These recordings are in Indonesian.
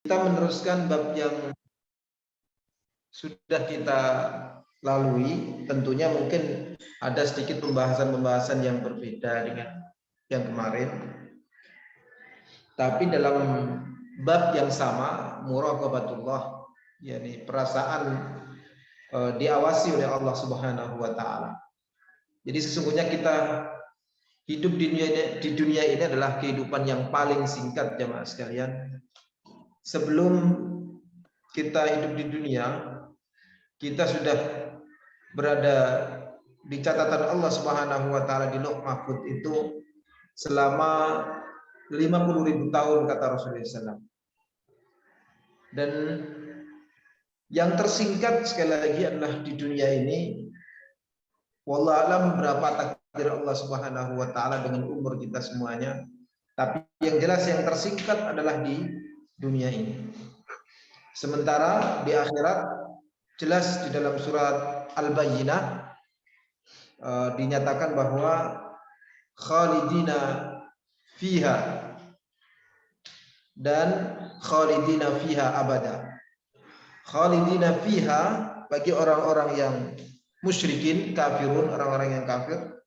Kita meneruskan bab yang sudah kita lalui. Tentunya mungkin ada sedikit pembahasan-pembahasan yang berbeda dengan yang kemarin. Tapi dalam bab yang sama, muraqabatullah, yakni perasaan diawasi oleh Allah Subhanahu wa taala. Jadi sesungguhnya kita hidup di dunia ini adalah kehidupan yang paling singkat, jemaah sekalian. Sebelum kita hidup di dunia, kita sudah berada di catatan Allah Subhanahu wa taala di Lauh Mahfuz itu selama 50.000 tahun, kata Rasulullah SAW. Dan yang tersingkat sekali lagi adalah di dunia ini, wallahu alam berapa takdir Allah Subhanahu wa taala dengan umur kita semuanya. Tapi yang jelas yang tersingkat adalah di dunia ini. Sementara di akhirat jelas di dalam surat Al-Bayyinah dinyatakan bahwa khalidina fiha dan khalidina fiha abada. Khalidina fiha bagi orang-orang yang musyrikin, kafirun, orang-orang yang kafir.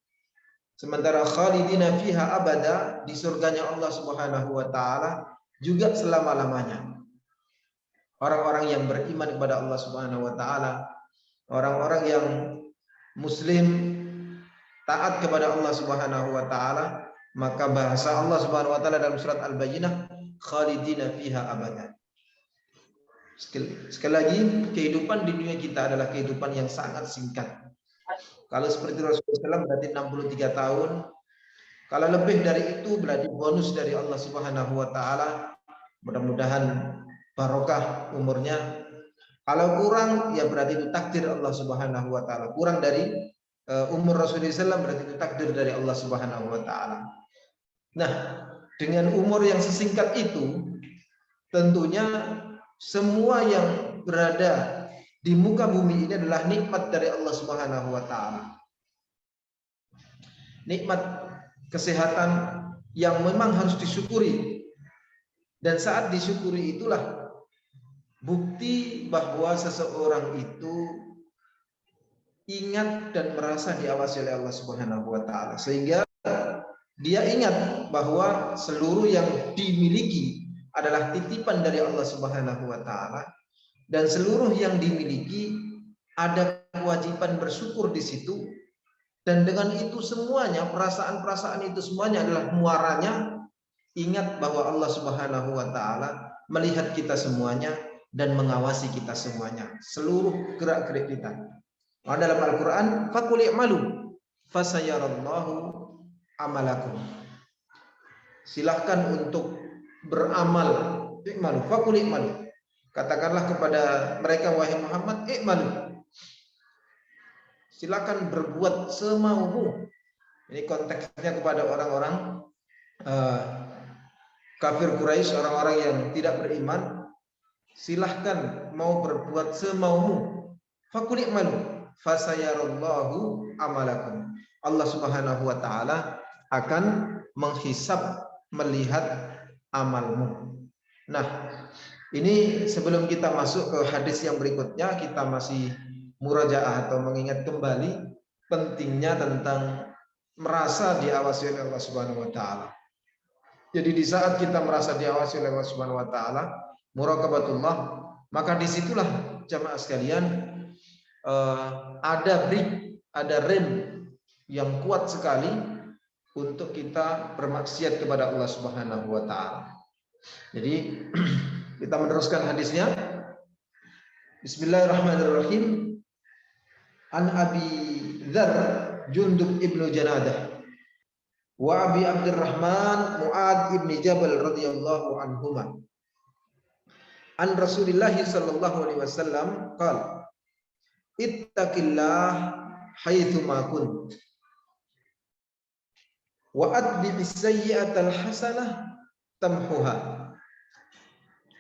Sementara khalidina fiha abada, di surganya Allah Subhanahu wa taala juga selama-lamanya. Orang-orang yang beriman kepada Allah Subhanahu wa taala, orang-orang yang muslim, taat kepada Allah Subhanahu wa taala, maka bahasa Allah Subhanahu wa taala dalam surat Al-Bayyinah, khalidina fiha abada. Sekali lagi, kehidupan di dunia kita adalah kehidupan yang sangat singkat. Kalau seperti Rasulullah SAW berarti 63 tahun. Kalau lebih dari itu berarti bonus dari Allah Subhanahu wa taala. Mudah-mudahan barokah umurnya. Kalau kurang, ya berarti itu takdir Allah Subhanahu wa taala. Kurang dari umur Rasulullah SAW berarti itu takdir dari Allah Subhanahu wa taala. Nah, dengan umur yang sesingkat itu, tentunya semua yang berada di muka bumi ini adalah nikmat dari Allah Subhanahu wa taala. Nikmat kesehatan yang memang harus disyukuri. Dan saat disyukuri itulah bukti bahwa seseorang itu ingat dan merasa diawasi oleh Allah Subhanahu wa taala, sehingga dia ingat bahwa seluruh yang dimiliki adalah titipan dari Allah Subhanahu wa taala, dan seluruh yang dimiliki ada kewajiban bersyukur di situ. Dan dengan itu semuanya, perasaan-perasaan itu semuanya adalah muaranya ingat bahwa Allah Subhanahu wa taala melihat kita semuanya dan mengawasi kita semuanya, seluruh gerak-gerik kita. Nah, dalam Al-Qur'an, faqul i'malu fasayarallahu amalakum. Silahkan untuk beramal, i'malu, faqul i'malu. Katakanlah kepada mereka, wahai Muhammad, i'malu. Silakan berbuat semaumu. Ini konteksnya kepada orang-orang kafir Quraisy, orang-orang yang tidak beriman. Silahkan mau berbuat semaumu. Faqul i'malu fasayarallahu amalakum. Allah Subhanahu wa taala akan menghisab, melihat amalmu. Nah, ini sebelum kita masuk ke hadis yang berikutnya, kita masih murajaah atau mengingat kembali pentingnya tentang merasa diawasi oleh Allah Subhanahu wa taala. Jadi di saat kita merasa diawasi oleh Allah Subhanahu wa taala, muraqabatullah, maka disitulah jamaah sekalian ada brick, ada rem yang kuat sekali untuk kita bermaksiat kepada Allah Subhanahu wa taala. Jadi kita meneruskan hadisnya. Bismillahirrahmanirrahim. An Abi Dzar Jundub ibnu Janadah wa Abi Abdurrahman Mu'ad ibn Jabal radhiyallahu anhuma. An Rasulillah sallallahu alaihi wasallam qala ittaqillah haitsu ma kunt wa atbi'is sayyi'atal hasanah tamhuha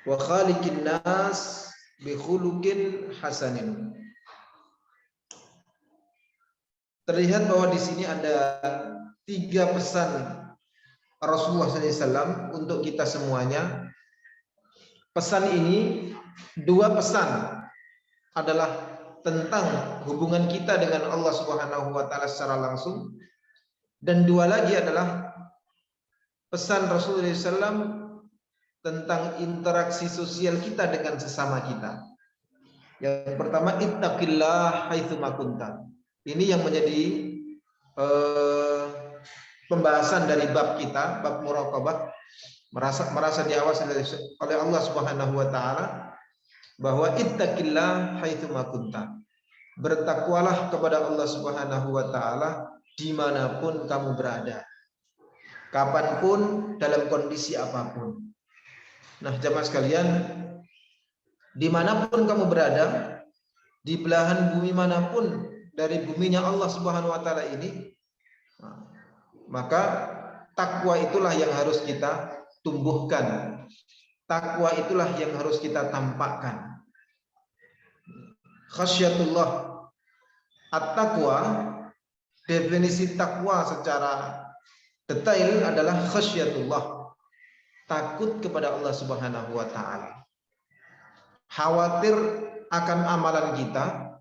wa khaliqin nas bi khuluqin hasanin. Terlihat bahwa di sini ada 3 pesan Rasulullah SAW untuk kita semuanya. pesan ini, dua pesan adalah tentang hubungan kita dengan Allah Subhanahu wa taala secara langsung, dan dua lagi adalah pesan Rasulullah SAW tentang interaksi sosial kita dengan sesama kita. Yang pertama, ittaqillah haitsu ma kunta. Ini yang menjadi pembahasan dari bab kita, bab muraqabah, merasa diawasi oleh Allah Subhanahu wa taala, bahwa ittaqillah haitsu ma kunta. Bertakwalah kepada Allah Subhanahu wa taala dimanapun kamu berada, kapanpun, dalam kondisi apapun. Nah, jamaah sekalian, dimanapun kamu berada, di belahan bumi manapun dari buminya Allah Subhanahu wa taala ini, maka takwa itulah yang harus kita tumbuhkan. Takwa itulah yang harus kita tampakkan. Khasyatullah. At-taqwa, definisi takwa secara detail adalah khasyatullah, takut kepada Allah Subhanahu wa taala. Khawatir akan amalan kita,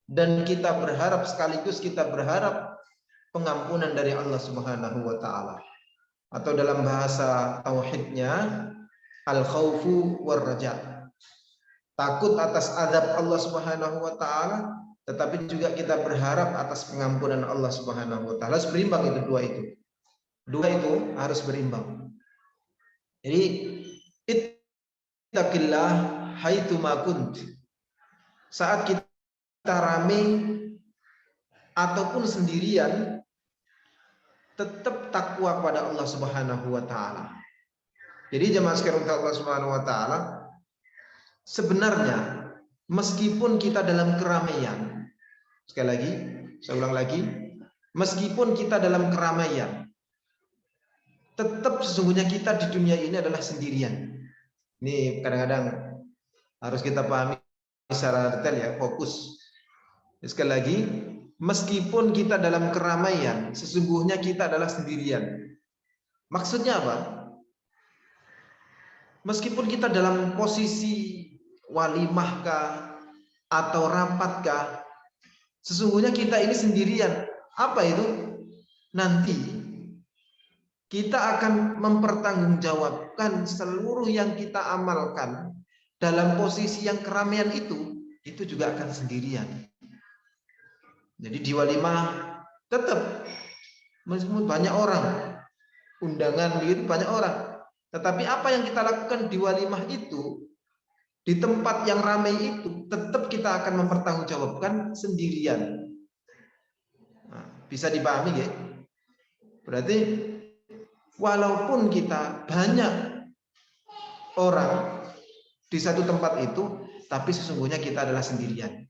dan kita berharap, sekaligus kita berharap pengampunan dari Allah Subhanahu wa taala. Atau dalam bahasa tauhidnya, al-khaufu war raja. Takut atas azab Allah Subhanahu wa taala, tetapi juga kita berharap atas pengampunan Allah Subhanahu wa taala. Harus berimbang itu, dua itu. Dua itu harus berimbang. Jadi ittaqillah haitsu ma kunt. Saat kita rame ataupun sendirian, tetap takwa kepada Allah Subhanahu wa taala. Jadi jemaah sekalian Allah Subhanahu wa taala, sebenarnya meskipun kita dalam keramaian, sekali lagi, saya ulang lagi, meskipun kita dalam keramaian, tetap sesungguhnya kita di dunia ini adalah sendirian. Ini kadang-kadang harus kita pahami secara detail ya, fokus. Sekali lagi, meskipun kita dalam keramaian, sesungguhnya kita adalah sendirian. Maksudnya apa? Meskipun kita dalam posisi walimahkah atau rapatkah, sesungguhnya kita ini sendirian. Apa itu? Nanti kita akan mempertanggungjawabkan seluruh yang kita amalkan dalam posisi yang keramaian itu juga akan sendirian. Jadi di walimah tetap meskipun banyak orang, undangan begitu banyak orang, tetapi apa yang kita lakukan di walimah itu, di tempat yang ramai itu, tetap kita akan mempertanggungjawabkan sendirian. Nah, bisa dipahami ya? Berarti walaupun kita banyak orang di satu tempat itu, tapi sesungguhnya kita adalah sendirian.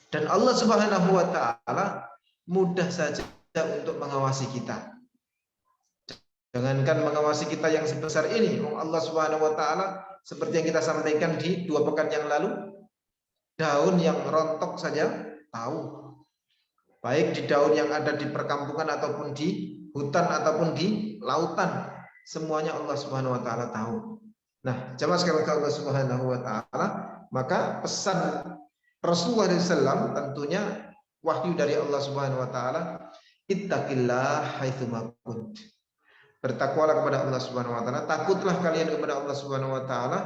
Dan Allah Subhanahu wa taala mudah saja untuk mengawasi kita. Jangankan mengawasi kita yang sebesar ini, Allah Subhanahu wa taala seperti yang kita sampaikan di 2 pekan yang lalu, daun yang rontok saja tahu. Baik di daun yang ada di perkampungan ataupun di hutan ataupun di lautan, semuanya Allah Subhanahu wa taala tahu. Nah, jemaah sekalian Allah Subhanahu wa taala, maka pesan Rasulullah SAW tentunya wahyu dari Allah Subhanahu wa taala, ittaqillah haitsu ma kunt. Bertakwalah kepada Allah Subhanahu wa taala, takutlah kalian kepada Allah Subhanahu wa taala,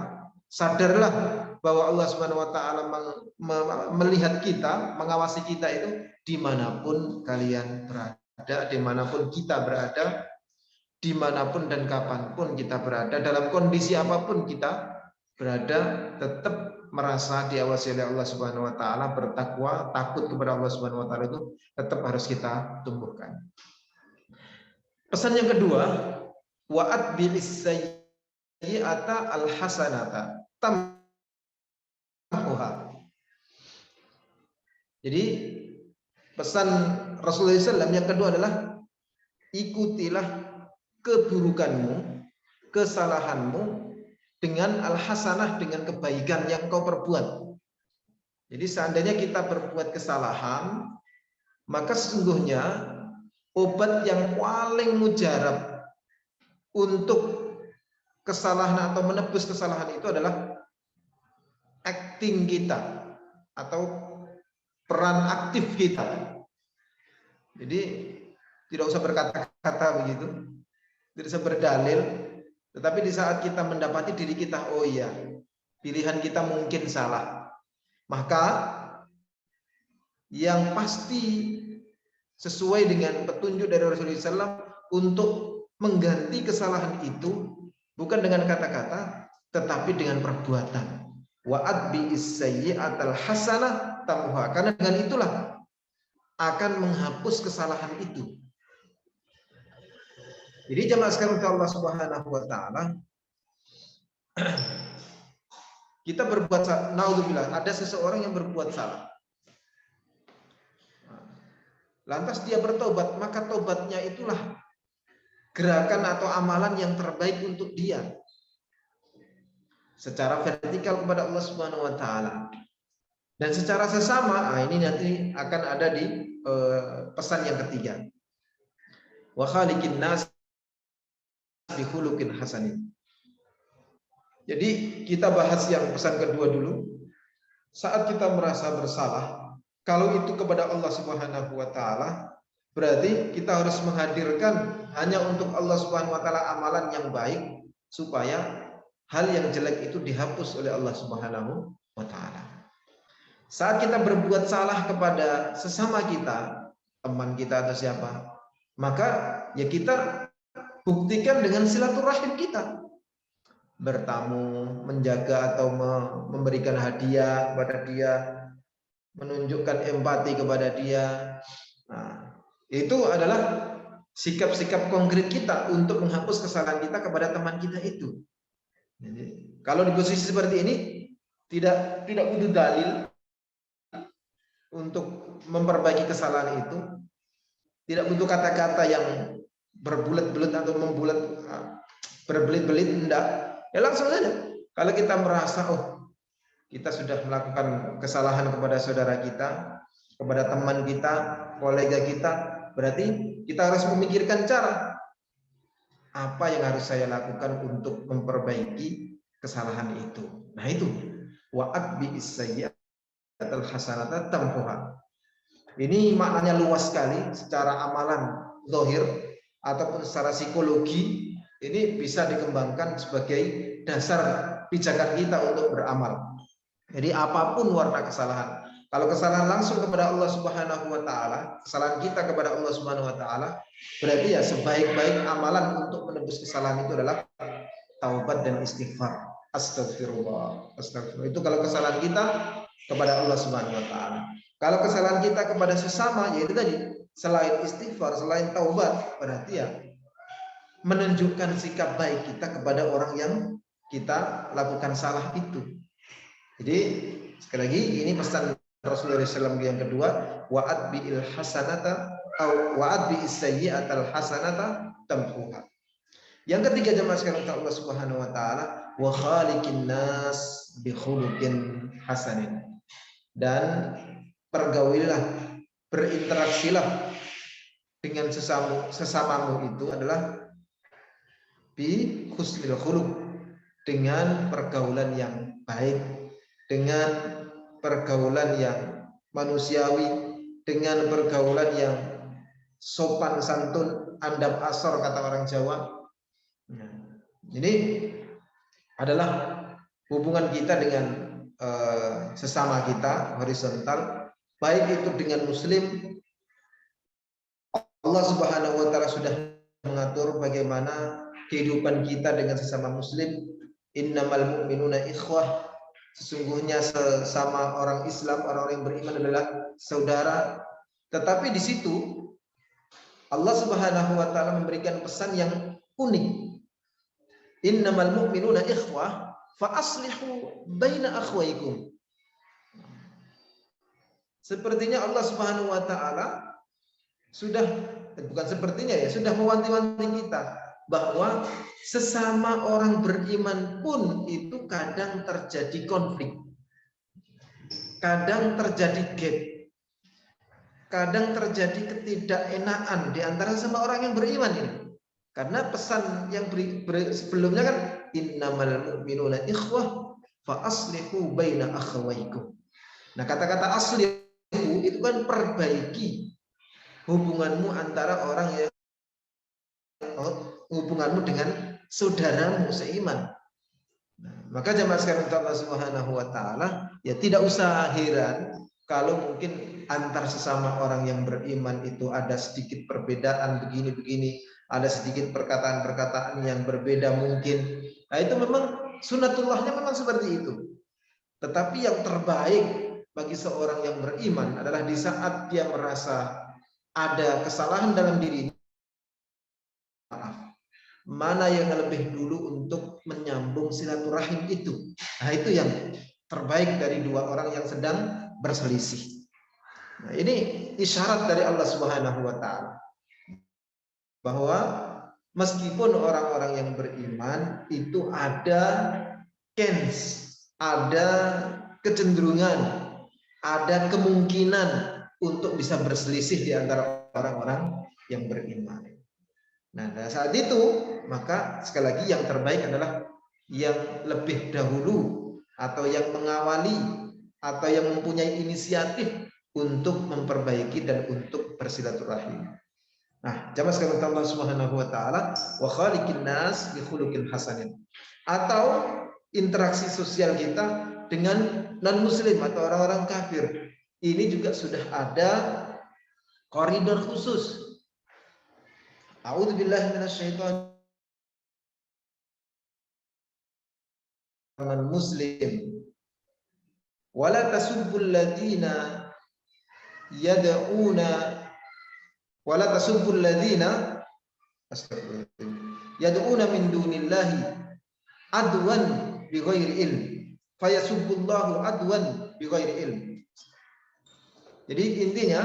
sadarlah bahwa Allah Subhanahu wa taala melihat kita, mengawasi kita itu dimanapun kalian berada, dimanapun kita berada, dimanapun dan kapanpun kita berada, dalam kondisi apapun kita berada, tetap merasa diawasi oleh Allah Subhanahu wa taala, bertakwa, takut kepada Allah Subhanahu wa taala itu tetap harus kita tumbuhkan. Pesan yang kedua, wa'at bilis sayyi'ata al-hasanata tamhuha. Jadi pesan Rasulullah SAW yang kedua adalah ikutilah keburukanmu, kesalahanmu dengan al-hasanah, dengan kebaikan yang kau perbuat. Jadi seandainya kita berbuat kesalahan, maka sesungguhnya obat yang paling mujarab untuk kesalahan atau menebus kesalahan itu adalah acting kita atau peran aktif kita. Jadi tidak usah berkata-kata begitu, tidak usah berdalil, tetapi di saat kita mendapati diri kita, oh iya, pilihan kita mungkin salah, maka yang pasti sesuai dengan petunjuk dari Rasulullah SAW untuk mengganti kesalahan itu bukan dengan kata-kata, tetapi dengan perbuatan. Wa'ad bi'is-sayyi'atal hasanah tamuha. Karena dengan itulah akan menghapus kesalahan itu. Jadi jemaah sekalian Allah Subhanahu wa taala, kita berbuat salah, naudzubillah, ada seseorang yang berbuat salah. Lantas dia bertobat, maka tobatnya itulah gerakan atau amalan yang terbaik untuk dia secara vertikal kepada Allah Subhanahu wa taala. Dan secara sesama, ini nanti akan ada di pesan yang ketiga. Wa khaliqin nas bi khuluqin hasanin. Jadi kita bahas yang pesan kedua dulu. Saat kita merasa bersalah, kalau itu kepada Allah Subhanahu wa taala, berarti kita harus menghadirkan hanya untuk Allah Subhanahu wa taala amalan yang baik supaya hal yang jelek itu dihapus oleh Allah Subhanahu wa taala. Saat kita berbuat salah kepada sesama kita, teman kita atau siapa, maka ya kita buktikan dengan silaturahim kita. Bertamu, menjaga atau memberikan hadiah kepada dia, menunjukkan empati kepada dia. Nah, itu adalah sikap-sikap konkret kita untuk menghapus kesalahan kita kepada teman kita itu. Jadi, kalau di posisi seperti ini tidak butuh dalil untuk memperbaiki kesalahan itu, tidak butuh kata-kata yang berbulat-bulat atau membulat berbelit-belit, enggak. Ya langsung saja. Kalau kita merasa kita sudah melakukan kesalahan kepada saudara kita, kepada teman kita, kolega kita, berarti kita harus memikirkan cara apa yang harus saya lakukan untuk memperbaiki kesalahan itu. Nah itu, wa'ad bi'is-sayyi'atal hasanata tamhuha. Ini maknanya luas sekali, secara amalan zahir ataupun secara psikologi ini bisa dikembangkan sebagai dasar pijakan kita untuk beramal. Jadi apapun warna kesalahan, kalau kesalahan langsung kepada Allah Subhanahu wa taala, kesalahan kita kepada Allah Subhanahu wa taala, berarti ya sebaik-baik amalan untuk menebus kesalahan itu adalah taubat dan istighfar. Astagfirullah, astagfirullah. Itu kalau kesalahan kita kepada Allah Subhanahu wa taala. Kalau kesalahan kita kepada sesama, yaitu tadi, selain istighfar, selain taubat, berarti ya menunjukkan sikap baik kita kepada orang yang kita lakukan salah itu. Jadi sekali lagi ini pesan Rasulullah SAW yang kedua, wa'ad bi'il hasanata atau wa'ad bi'is sayyi'atal hasanata tamhuha. Yang ketiga jemaah sekalian Allah Subhanahu wa taala, wa khaliqin nas bi khuluqin hasanin. Dan pergaulilah, berinteraksilah dengan sesamamu itu adalah bi husnil khuluq, dengan pergaulan yang baik, dengan pergaulan yang manusiawi, dengan pergaulan yang sopan santun, andap asor kata orang Jawa. Ini adalah hubungan kita dengan sesama kita horizontal, baik itu dengan muslim. Allah Subhanahu wa taala sudah mengatur bagaimana kehidupan kita dengan sesama muslim. Innamal mu'minuna ikhwah. Sesungguhnya sesama orang Islam, orang-orang yang beriman adalah saudara. Tetapi di situ Allah Subhanahu wa taala memberikan pesan yang unik. Innamal mu'minuna ikhwah fa aslihu baina akhwaikum. Sepertinya Allah Subhanahu wa taala sudah, bukan sepertinya ya, sudah mewanti-wanti kita bahwa sesama orang beriman pun itu kadang terjadi konflik, kadang terjadi gap, kadang terjadi ketidakenaan di antara sama orang yang beriman ini. Karena pesan yang sebelumnya kan innamal mu'minuna ikhwah, fa aslihu baina akhawaykum. Nah, kata-kata aslihu itu kan perbaiki hubunganmu antara orang yang hubunganmu dengan saudaramu seiman. Nah, maka jamaah sekalian Allah Subhanahu wa taala, ya tidak usah heran kalau mungkin antar sesama orang yang beriman itu ada sedikit perbedaan begini-begini, ada sedikit perkataan-perkataan yang berbeda mungkin. Nah, itu memang sunatullahnya memang seperti itu. Tetapi yang terbaik bagi seorang yang beriman adalah di saat dia merasa ada kesalahan dalam dirinya, maaf, mana yang lebih dulu untuk menyambung silaturahim itu. Nah, itu yang terbaik dari dua orang yang sedang berselisih. Nah, ini isyarat dari Allah Subhanahu wa taala bahwa meskipun orang-orang yang beriman itu ada ada kecenderungan, ada kemungkinan untuk bisa berselisih di antara orang-orang yang beriman. Nah, pada saat itu maka sekali lagi yang terbaik adalah yang lebih dahulu atau yang mengawali atau yang mempunyai inisiatif untuk memperbaiki dan untuk bersilaturahim. Nah, jamaah sekalian Allah Subhanahu wa taala, wa khaliqin nas bi khuluqin hasanin. Atau interaksi sosial kita dengan non muslim atau orang-orang kafir. Ini juga sudah ada koridor khusus. A'udzubillahi minasyaitonir rajim. Muslim. Wala tasubbul ladzina yad'una wala tasubbul ladzina yad'una min dunillahi adwan bighairi ilm fayasubbullahu adwan bighairi ilm. Jadi intinya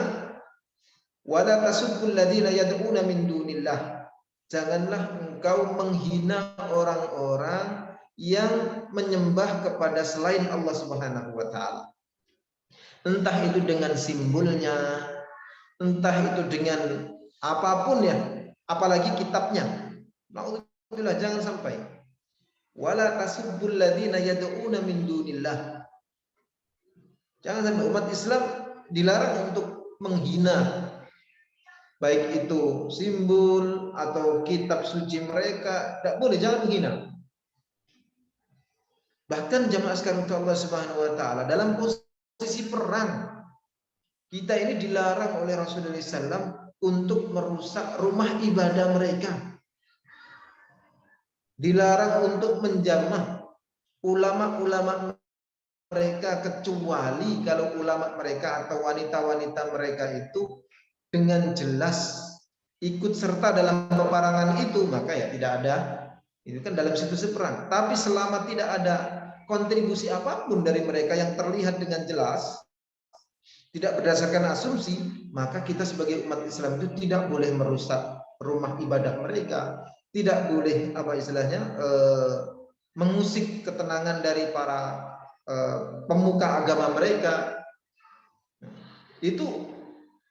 wala tasubbul ladzina yad'una min dunillah, janganlah engkau menghina orang-orang yang menyembah kepada selain Allah Subhanahu wa taala. Entah itu dengan simbolnya, entah itu dengan apapun ya, apalagi kitabnya. Nauzubillah, jangan sampai. Wala tasubbul ladzina yad'una min dunillah. Jangan sampai umat Islam dilarang untuk menghina baik itu simbol atau kitab suci mereka, tidak boleh, jangan menghina. Bahkan jamaah sekalian Allah Subhanahu wa taala dalam posisi perang, kita ini dilarang oleh Rasulullah SAW untuk merusak rumah ibadah mereka. Dilarang untuk menjamah ulama-ulama mereka, kecuali kalau ulama mereka atau wanita-wanita mereka itu dengan jelas ikut serta dalam peperangan itu, maka ya tidak ada. Itu kan dalam situasi perang. Tapi selama tidak ada kontribusi apapun dari mereka yang terlihat dengan jelas, tidak berdasarkan asumsi, maka kita sebagai umat Islam itu tidak boleh merusak rumah ibadah mereka, tidak boleh mengusik ketenangan dari para pemuka agama mereka. Itu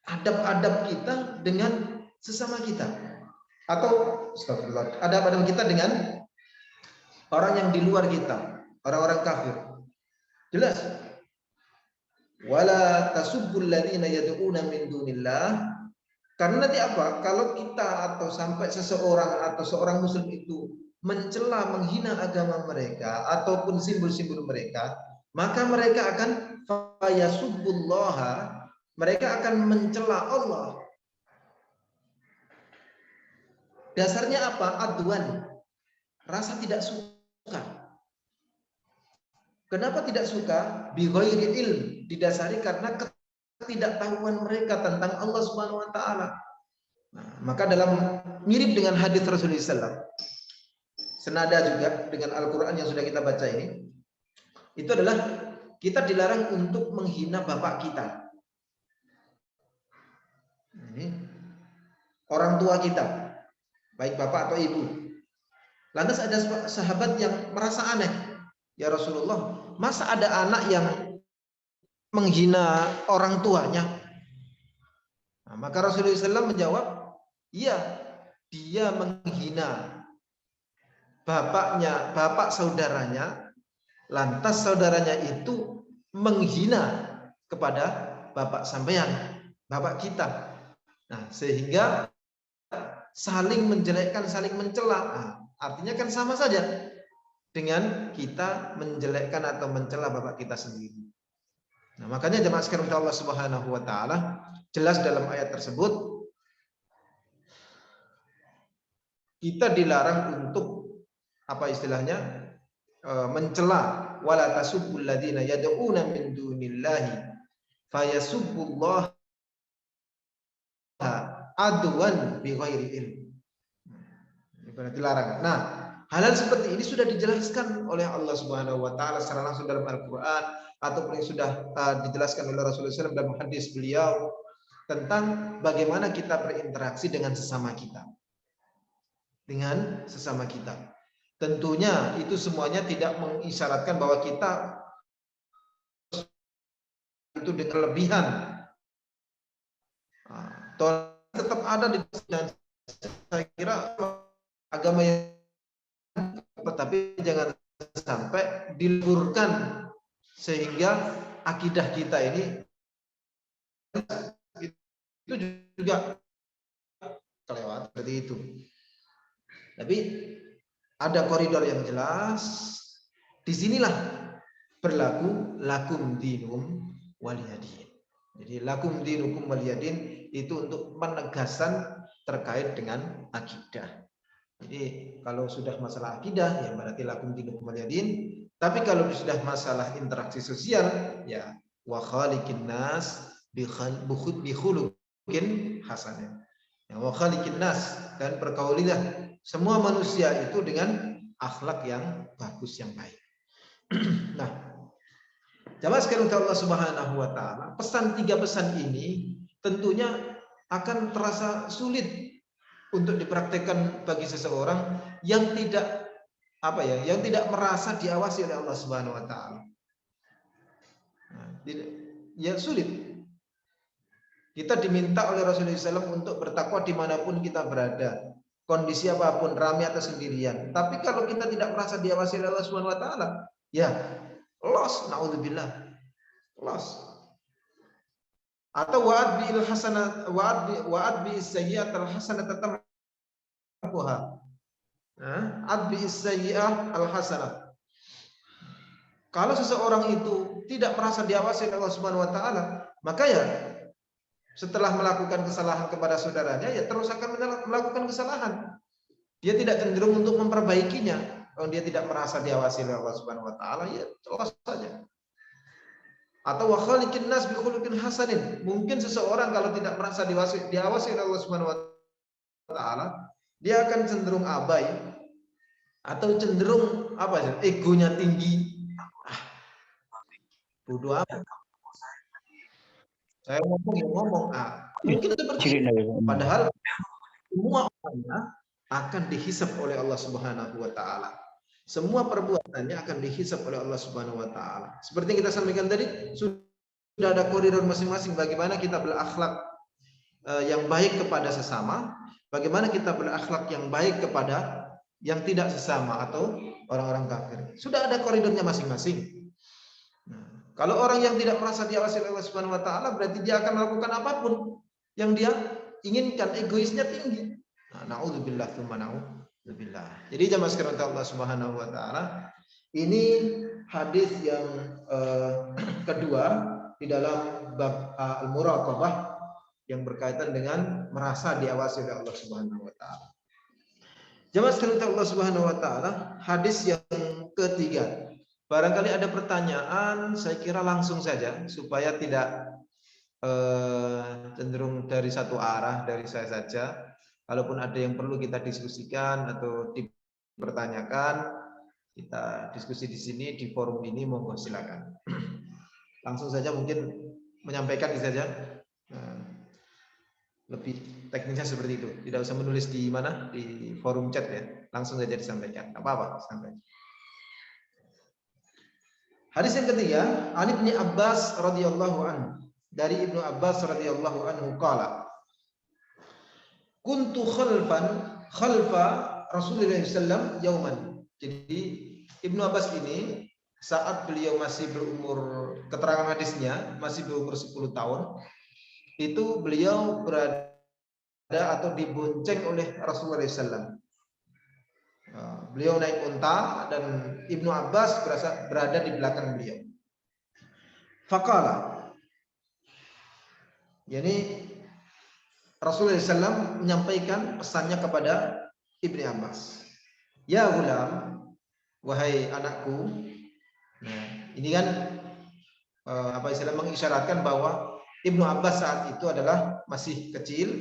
adab-adab kita dengan sesama kita, atau adab-adab kita dengan orang yang di luar kita, orang-orang kafir. Jelas. Wala tasubbul ladzina yad'una min dunillah. Karena nanti apa? Kalau kita atau sampai seseorang atau seorang muslim itu mencela, menghina agama mereka ataupun simbol-simbol mereka, maka mereka akan fayasubbullaha, mereka akan mencela Allah. Dasarnya apa? Adwan, rasa tidak suka. Kenapa tidak suka? Bighairi ilm, didasari karena ketidaktahuan mereka tentang Allah Subhanahu wa taala. Nah, maka dalam mirip dengan hadis Rasulullah SAW, senada juga dengan Al-Qur'an yang sudah kita baca ini, itu adalah kita dilarang untuk menghina bapak kita. Ini orang tua kita, baik bapak atau ibu. Lantas ada sahabat yang merasa aneh, ya Rasulullah, masa ada anak yang menghina orang tuanya? Nah, maka Rasulullah SAW menjawab, iya, dia menghina bapaknya, bapak saudaranya, lantas saudaranya itu menghina kepada bapak sampean, bapak kita. Nah, sehingga saling menjelekkan, saling mencela. Nah, artinya kan sama saja dengan kita menjelekkan atau mencela bapak kita sendiri. Nah, makanya jemaah sekalian Allah Subhanahu wa taala jelas dalam ayat tersebut kita dilarang untuk apa istilahnya? Mencela wala tasubbul ladzina yad'una min dunillahi fayasubbullaha adwan bighairi ilm. Ini berarti larangan. Nah, hal-hal seperti ini sudah dijelaskan oleh Allah Subhanahu wa taala secara langsung dalam Al-Qur'an ataupun yang sudah dijelaskan oleh Rasulullah SAW dalam hadis beliau tentang bagaimana kita berinteraksi dengan sesama kita. Dengan sesama kita. Tentunya itu semuanya tidak mengisyaratkan bahwa kita itu dengan kelebihan. Tetap ada di dan saya kira agama yang tetapi jangan sampai diluburkan sehingga akidah kita ini itu juga kelewat seperti itu. Tapi ada koridor yang jelas. Disinilah berlaku lakum dinum waliyadin. Jadi lakum dinukum waliyadin itu untuk penegasan terkait dengan akidah. Jadi kalau sudah masalah akidah ya berarti lakum dinukum waliyadin. Tapi kalau sudah masalah interaksi sosial ya wa khaliqin nas bi khuluqin hasanah. Ya wa khaliqin nas dan pergaulilah semua manusia itu dengan akhlak yang bagus, yang baik. Nah, jamaah sekalian Allah Subhanahu wa taala, tiga pesan ini tentunya akan terasa sulit untuk dipraktekkan bagi seseorang yang tidak yang tidak merasa diawasi oleh Allah Subhanahu wa taala. Nah, ya sulit. Kita diminta oleh Rasulullah SAW untuk bertakwa dimanapun kita berada. Kondisi apapun, ramai atau sendirian. Tapi kalau kita tidak merasa diawasi oleh Allah Subhanahu wa taala, ya lost, naudzubillah. Lost. Atau wa'ad bil hasanat wa'ad bi sayyi'at al hasanat tamhuha. Ad bi sayyi'ah al hasanat. Kalau seseorang itu tidak merasa diawasi oleh Allah Subhanahu wa taala, maka ya setelah melakukan kesalahan kepada saudaranya, ya terus akan melakukan kesalahan. Dia tidak cenderung untuk memperbaikinya. Kalau dia tidak merasa diawasi oleh Allah Subhanahu wa taala, ya terus saja. Atau wa khaliqin nas bi khuluqin hasanin. Mungkin seseorang kalau tidak merasa diawasi oleh Allah Subhanahu wa taala, dia akan cenderung abai atau cenderung egonya tinggi. Bodoh amat. Saya ngomong mungkin seperti itu. Padahal semua orangnya akan dihisab oleh Allah Subhanahu wa taala. Semua perbuatannya akan dihisab oleh Allah Subhanahu wa taala. Seperti yang kita sampaikan tadi, sudah ada koridor masing-masing bagaimana kita berakhlak yang baik kepada sesama, bagaimana kita berakhlak yang baik kepada yang tidak sesama atau orang-orang kafir. Sudah ada koridornya masing-masing. Kalau orang yang tidak merasa diawasi oleh Allah Subhanahu wa taala, berarti dia akan melakukan apapun yang dia inginkan, egoisnya tinggi. Naudzubillah tsumma naudzubillah. Jadi jamaah sekalian Allah Subhanahu wa taala, ini hadis yang kedua di dalam bab al-muraqabah yang berkaitan dengan merasa diawasi oleh Allah Subhanahu wa taala. Jamaah sekalian Allah Subhanahu wa taala, hadis yang ketiga. Barangkali ada pertanyaan, saya kira langsung saja supaya tidak cenderung dari satu arah dari saya saja. Kalaupun ada yang perlu kita diskusikan atau dipertanyakan, kita diskusi di sini di forum ini, monggo silakan. Langsung saja mungkin menyampaikan saja. Lebih teknisnya seperti itu. Tidak usah menulis di mana, di forum chat ya. Langsung saja disampaikan. Apa-apa, sampaikan. Hadis yang ketiga, Ali bin Abbas radhiyallahu anhu. Dari Ibnu Abbas radhiyallahu anhu qala, kuntu khalfa Rasulullah sallallahu yauman. Jadi Ibnu Abbas ini saat beliau masih berumur, keterangan hadisnya masih berumur 10 tahun, itu beliau berada atau dibonceng oleh Rasulullah SAW. Beliau naik unta dan Ibnu Abbas berada di belakang beliau. Faqala, yani Rasulullah SAW menyampaikan pesannya kepada Ibnu Abbas. Ya gulam, wahai anakku. Nah, ini kan mengisyaratkan bahwa Ibnu Abbas saat itu adalah masih kecil,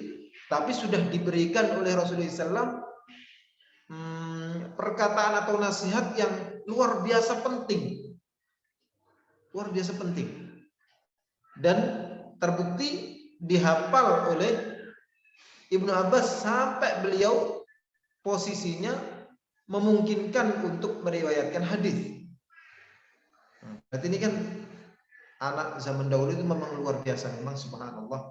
tapi sudah diberikan oleh Rasulullah SAW perkataan atau nasihat yang luar biasa penting, dan terbukti dihafal oleh Ibnu Abbas sampai beliau posisinya memungkinkan untuk meriwayatkan hadis. Berarti ini kan anak zaman dahulu itu memang luar biasa, memang subhanallah.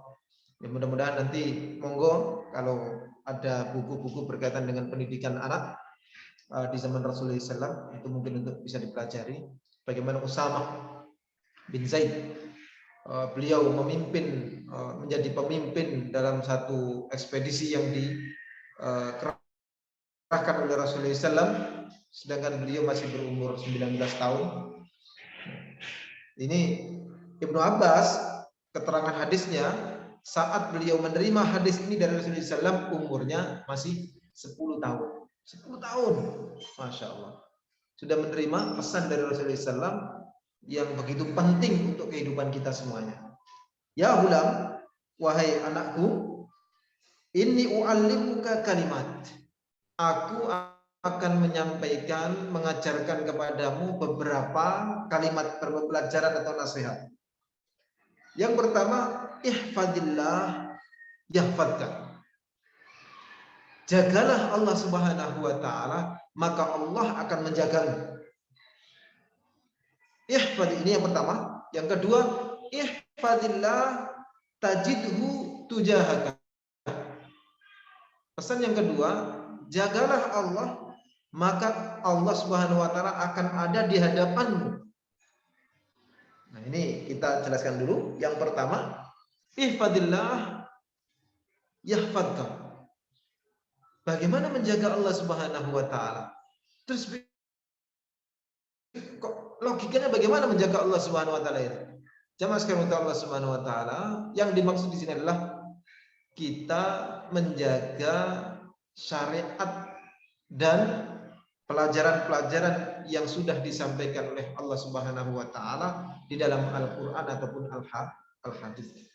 Ya, mudah-mudahan nanti monggo kalau ada buku-buku berkaitan dengan pendidikan anak di zaman Rasulullah SAW itu mungkin untuk bisa dipelajari. Bagaimana Usamah bin Zaid, beliau memimpin, menjadi pemimpin dalam satu ekspedisi yang dikerahkan oleh Rasulullah SAW, sedangkan beliau masih berumur 19 tahun. Ini Ibnu Abbas, keterangan hadisnya saat beliau menerima hadis ini dari Rasulullah SAW umurnya masih 10 tahun. 10 tahun, Masya Allah. Sudah menerima pesan dari Rasulullah SAW yang begitu penting untuk kehidupan kita semuanya. Ya gulam, wahai anakku, inni u'allimuka kalimat. Aku akan menyampaikan, mengajarkan kepadamu beberapa kalimat pelajaran atau nasihat. Yang pertama, ihfadillah yahfadka. Jagalah Allah Subhanahu wa taala, maka Allah akan menjagamu. Ihfad, ini yang pertama. Yang kedua, ihfadillah tajidhu tujahaka. Pesan yang kedua, jagalah Allah, maka Allah Subhanahu wa taala akan ada di hadapanmu. Nah, ini kita jelaskan dulu. Yang pertama, ihfadillah yahfadka. Bagaimana menjaga Allah Subhanahu wa taala? Terus kok logikanya bagaimana menjaga Allah Subhanahu wa taala itu? Jamaah sekalian untuk Allah Subhanahu wa taala, yang dimaksud di sini adalah kita menjaga syariat dan pelajaran-pelajaran yang sudah disampaikan oleh Allah Subhanahu wa taala di dalam Al-Qur'an ataupun Al-Hadis.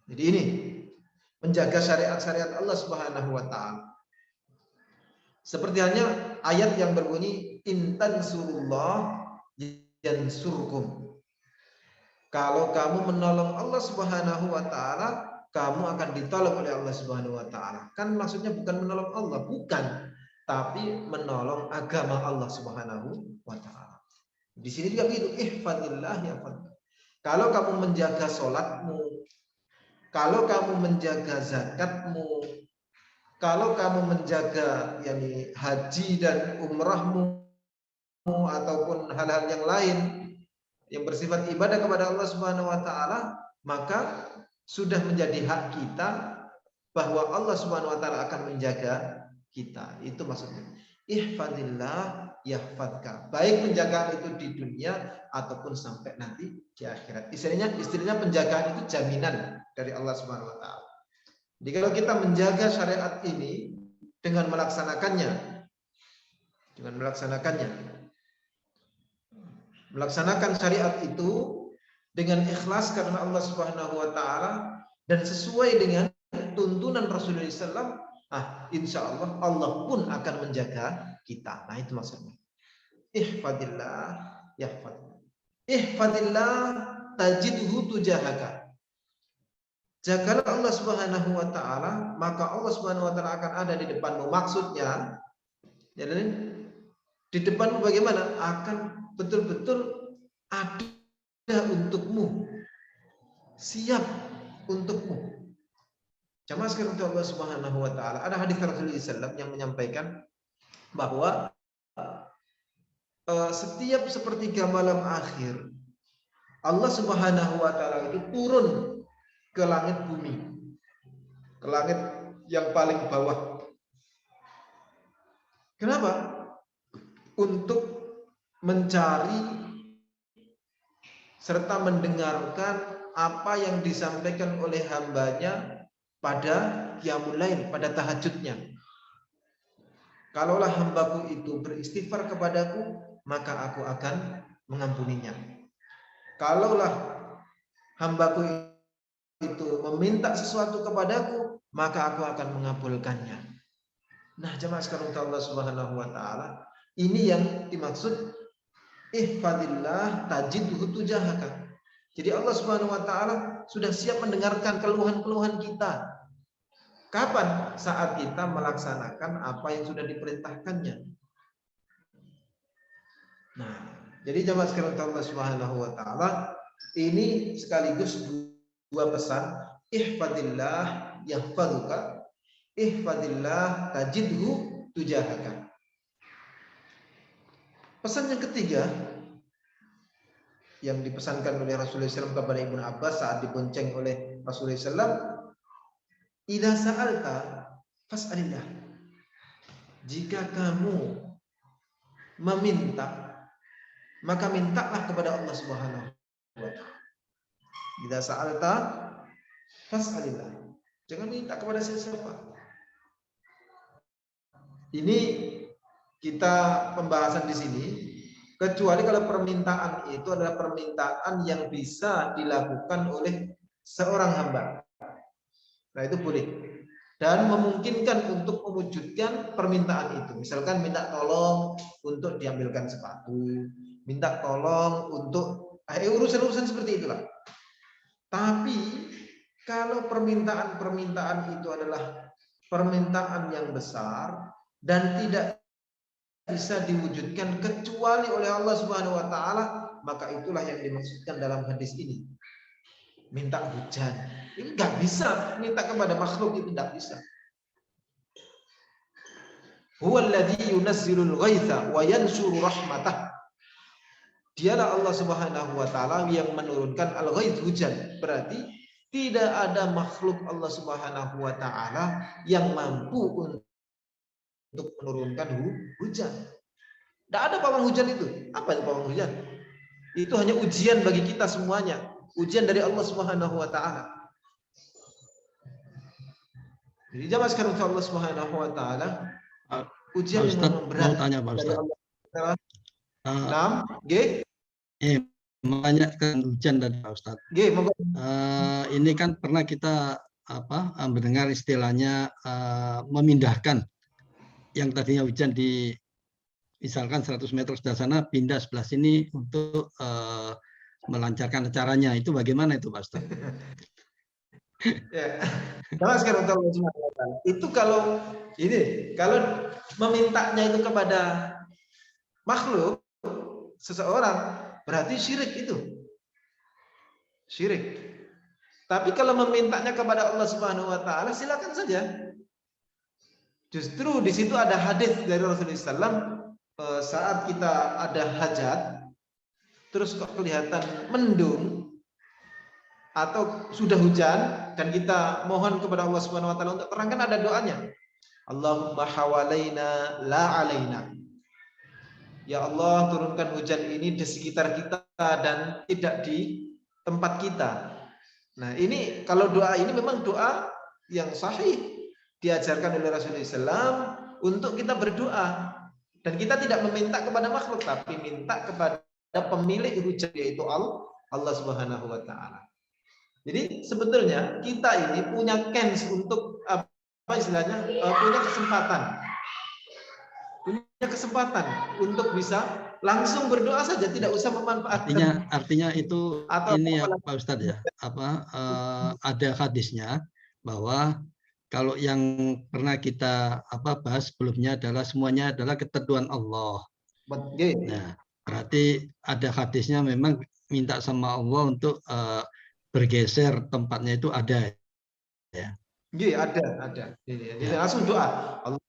Jadi ini menjaga syariat-syariat Allah Subhanahu wa taala. Seperti halnya ayat yang berbunyi intansurullah yansurkum. Kalau kamu menolong Allah Subhanahu wa taala, kamu akan ditolong oleh Allah Subhanahu wa taala. Kan maksudnya bukan menolong Allah, bukan, tapi menolong agama Allah Subhanahu wa taala. Di sini juga begitu, ihfadillah yahfadka. Kalau kamu menjaga salatmu, kalau kamu menjaga zakatmu, kalau kamu menjaga haji dan umrahmu ataupun hal-hal yang lain yang bersifat ibadah kepada Allah Subhanahu wa taala, maka sudah menjadi hak kita bahwa Allah Subhanahu wa taala akan menjaga kita. Itu maksudnya. Ihfadillah yahfadka. Baik penjagaan itu di dunia ataupun sampai nanti di akhirat. Istilahnya penjagaan itu jaminan dari Allah Subhanahu wa taala. Jadi kalau kita menjaga syariat ini dengan melaksanakannya, melaksanakan syariat itu dengan ikhlas karena Allah Subhanahu wa taala dan sesuai dengan tuntunan Rasulullah SAW, insya Allah Allah pun akan menjaga kita. Nah, itu maksudnya. Ihfadillah yahfadka. Ihfadillah tajidhu tujahaka. Jagalah Allah Subhanahu wa taala, maka Allah Subhanahu wa taala akan ada di depanmu. Maksudnya, jadi di depanmu bagaimana? Akan betul-betul ada untukmu, siap untukmu. Jamaah sekalian untuk Allah Subhanahu wa taala. Ada hadis Rasulullah SAW yang menyampaikan bahwa setiap sepertiga malam akhir Allah Subhanahu wa taala itu turun ke langit bumi, ke langit yang paling bawah. Kenapa? Untuk mencari serta mendengarkan apa yang disampaikan oleh hambanya pada qiyamul lail, pada tahajudnya. Kalaulah hambaku itu beristighfar kepadaku, maka aku akan mengampuninya. Kalaulah hambaku itu meminta sesuatu kepadaku, maka aku akan mengabulkannya. Nah, jemaah sekalian Allah Subhanahu wa taala, ini yang dimaksud ihfadillah tajidhu tujahaka. Jadi Allah Subhanahu wa taala sudah siap mendengarkan keluhan-keluhan kita. Kapan? Saat kita melaksanakan apa yang sudah diperintahkannya. Nah, jadi jemaah sekalian Allah Subhanahu wa taala, ini sekaligus dua pesan, ihfadillah yahfazuka, ihfadillah tajidhu tujahaka. Pesan yang ketiga yang dipesankan oleh Rasulullah SAW kepada Ibnu Abbas saat dibonceng oleh Rasulullah SAW, idza sa'alta fas'alillah. Jika kamu meminta, maka mintalah kepada Allah Subhanahu wa taala. Idza sa'alta fas'alillah. Jangan minta kepada siapa. Ini kita pembahasan di sini, kecuali kalau permintaan itu adalah permintaan yang bisa dilakukan oleh seorang hamba. Nah, itu boleh. Dan memungkinkan untuk mewujudkan permintaan itu. Misalkan minta tolong untuk diambilkan sepatu, minta tolong untuk urusan-urusan seperti itulah. Tapi kalau permintaan-permintaan itu adalah permintaan yang besar dan tidak bisa diwujudkan kecuali oleh Allah Subhanahu wa taala, maka itulah yang dimaksudkan dalam hadis ini. Minta hujan. Ini nggak bisa minta kepada makhluk, itu tidak bisa. Huwallazi yunazzilul ghaitha wa yanshuru rahmatah. Dialah Allah Subhanahu wa taala yang menurunkan al-ghaits, hujan. Berarti tidak ada makhluk Allah Subhanahu wa taala yang mampu untuk menurunkan hujan. Tidak ada pawang hujan itu. Apa itu pawang hujan? Itu hanya ujian bagi kita semuanya. Ujian dari Allah Subhanahu wa taala. Jadi jamaah sekalian Allah Subhanahu wa taala, ujian yang memang berat dari Allah Taala. Menanyakan hujan dari Pak Ustadz. Ini kan pernah kita mendengar istilahnya memindahkan yang tadinya hujan di misalkan 100 meter sebelah sana pindah sebelah sini untuk melancarkan acaranya. Itu bagaimana itu Pak Ustadz? Ya, sekarang itu kalau memintanya itu kepada makhluk seseorang, berarti syirik itu. Syirik. Tapi kalau memintanya kepada Allah Subhanahu wa taala, silakan saja. Justru di situ ada hadis dari Rasulullah SAW, saat kita ada hajat, terus kok kelihatan mendung atau sudah hujan dan kita mohon kepada Allah Subhanahu wa taala untuk terang, kan ada doanya. Allahumma hawalaina la alaina. Ya Allah, turunkan hujan ini di sekitar kita dan tidak di tempat kita. Nah, ini kalau doa ini memang doa yang sahih diajarkan oleh Rasulullah SAW untuk kita berdoa, dan kita tidak meminta kepada makhluk tapi minta kepada pemilik hujan, yaitu Allah Subhanahu wa taala. Jadi sebetulnya kita ini punya chance untuk punya kesempatan untuk bisa langsung berdoa saja, tidak usah memanfaatkan. Artinya itu ini ya Pak Ustadz ya, ada hadisnya bahwa kalau yang pernah kita bahas sebelumnya adalah semuanya adalah ketentuan Allah. Nah, berarti ada hadisnya memang minta sama Allah untuk bergeser tempatnya, itu ada ya. Iya, ada. Jadi langsung doa. Allah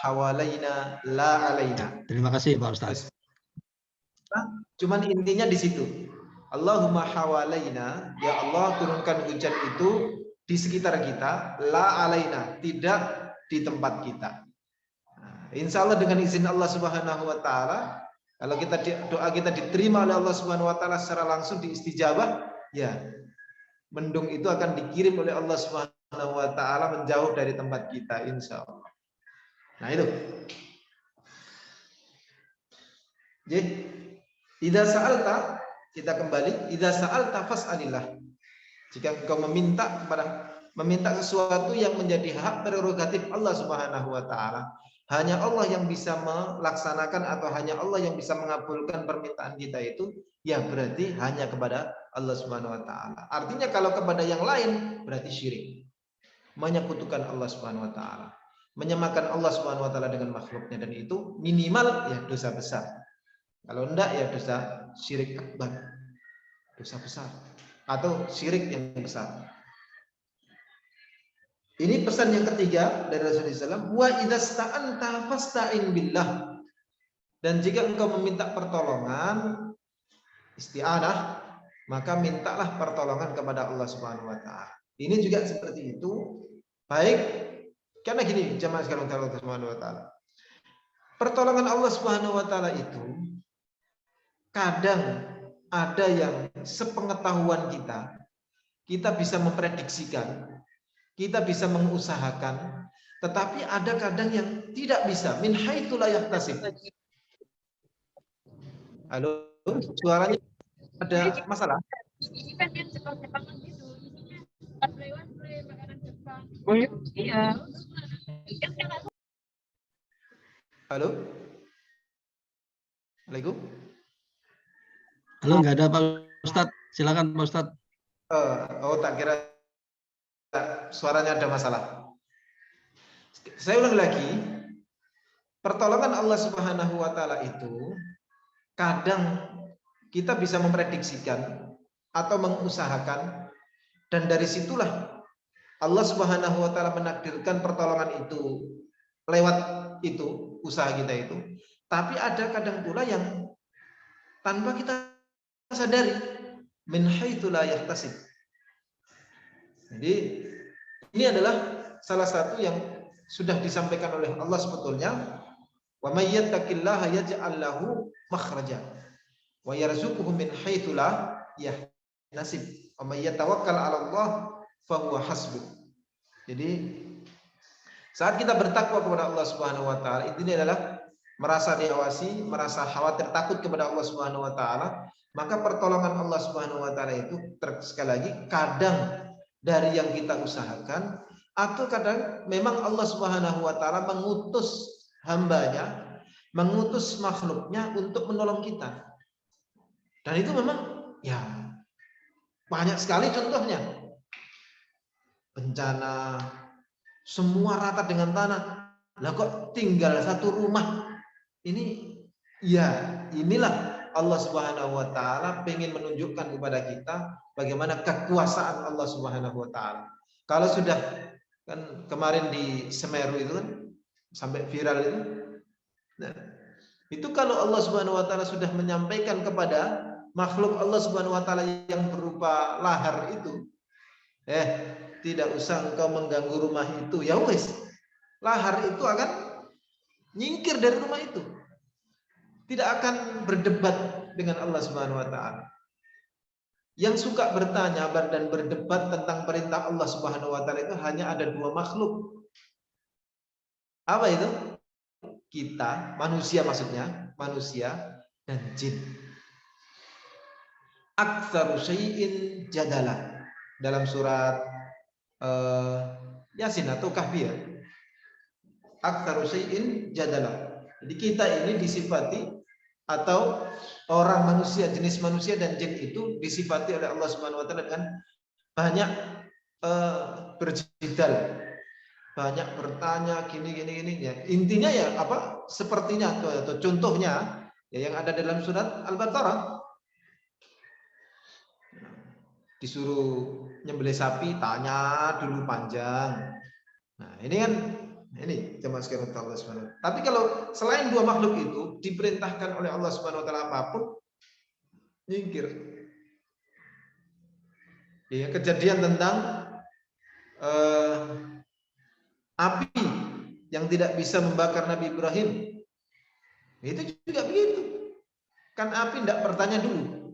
hawalaina la alaina. Terima kasih Pak Ustadz. cuman intinya di situ. Allahumma hawalaina, ya Allah turunkan hujan itu di sekitar kita, la alaina, tidak di tempat kita. Nah, insya Allah dengan izin Allah Subhanahu wa taala, kalau doa kita diterima oleh Allah Subhanahu wa taala secara langsung diistijabah, ya mendung itu akan dikirim oleh Allah Subhanahu wa taala menjauh dari tempat kita, insya Allah. Nah itu. Jadi, idza sa'alta, kita kembali, idza sa'alta fas'alillah. Jika engkau meminta sesuatu yang menjadi hak prerogatif Allah Subhanahu wa taala, hanya Allah yang bisa melaksanakan atau hanya Allah yang bisa mengabulkan permintaan kita itu, ya berarti hanya kepada Allah Subhanahu wa taala. Artinya kalau kepada yang lain berarti syirik. Menyekutukan Allah Subhanahu wa taala. Menyamakan Allah Subhanahu wa taala dengan makhluknya, dan itu minimal ya dosa besar. Kalau enggak ya dosa syirik akbar, dosa besar atau syirik yang besar. Ini pesan yang ketiga dari Rasulullah SAW. Wa idasta'anta fasta'in billah. Dan jika engkau meminta pertolongan, isti'anah, maka mintalah pertolongan kepada Allah Subhanahu wa taala. Ini juga seperti itu. Baik, karena gini, jemaah sekalian Allah Subhanahu wa taala. Pertolongan Allah Subhanahu wa taala itu kadang ada yang sepengetahuan kita bisa memprediksikan, kita bisa mengusahakan, tetapi ada kadang yang tidak bisa. Min haitsu la yahtasib. Halo, suaranya ada masalah? Iya. Halo? Assalamualaikum. Halo, nggak ada Pak Ustadz. Silakan Pak Ustadz. Tak kira suaranya ada masalah. Saya ulang lagi. Pertolongan Allah Subhanahu wa taala itu kadang kita bisa memprediksikan atau mengusahakan, dan dari situlah Allah Subhanahu wa taala menakdirkan pertolongan itu lewat itu usaha kita itu. Tapi ada kadang pula yang tanpa kita sadari, min haitsu la yahtasib. Jadi ini adalah salah satu yang sudah disampaikan oleh Allah sebetulnya. Wa may yattaqillaha yaj'al lahu makhraja wa yarzuquhu min haitsu la yahtasib. Wa may yatawakkal 'ala Allah fa huwa hasbuh. Jadi saat kita bertakwa kepada Allah Subhanahu wa taala, intinya adalah merasa diawasi, merasa khawatir, takut kepada Allah Subhanahu wa taala, maka pertolongan Allah Subhanahu wa taala itu sekali lagi kadang dari yang kita usahakan, atau kadang memang Allah Subhanahu wa taala mengutus hambanya, mengutus makhluknya untuk menolong kita. Dan itu memang ya banyak sekali contohnya. Bencana, semua rata dengan tanah. Lah kok tinggal satu rumah. Ini ya inilah Allah Subhanahu wa taala pengen menunjukkan kepada kita bagaimana kekuasaan Allah Subhanahu wa taala. Kalau sudah kan kemarin di Semeru itu kan sampai viral itu. Nah, itu kalau Allah Subhanahu wa taala sudah menyampaikan kepada makhluk Allah Subhanahu wa taala yang berupa lahar itu, tidak usah engkau mengganggu rumah itu, ya wes. Lahar itu akan nyingkir dari rumah itu. Tidak akan berdebat dengan Allah Subhanahu wa taala. Yang suka bertanya dan berdebat tentang perintah Allah Subhanahu wa taala itu hanya ada dua makhluk. Apa itu? Kita, manusia maksudnya, manusia dan jin. Aktsaru syai'in jadala. Dalam surat Yasin atau Kahfi ya. Aktsaru syai'in jadala. Jadi kita ini disifati, atau orang manusia, jenis manusia dan jin itu disifati oleh Allah Subhanahu wa taala dengan banyak berjidal, banyak bertanya gini ya. Intinya ya apa? Sepertinya atau contohnya ya yang ada dalam surat Al-Baqarah. Disuruh nyembelih sapi, tanya dulu panjang. Nah, ini kan Ini jemaah sekalian Allah Subhanahu wa taala. Tapi kalau selain dua makhluk itu diperintahkan oleh Allah Subhanahu wa taala apapun, nyingkir. Ya, kejadian tentang api yang tidak bisa membakar Nabi Ibrahim. Itu juga begitu. Kan api tidak bertanya dulu,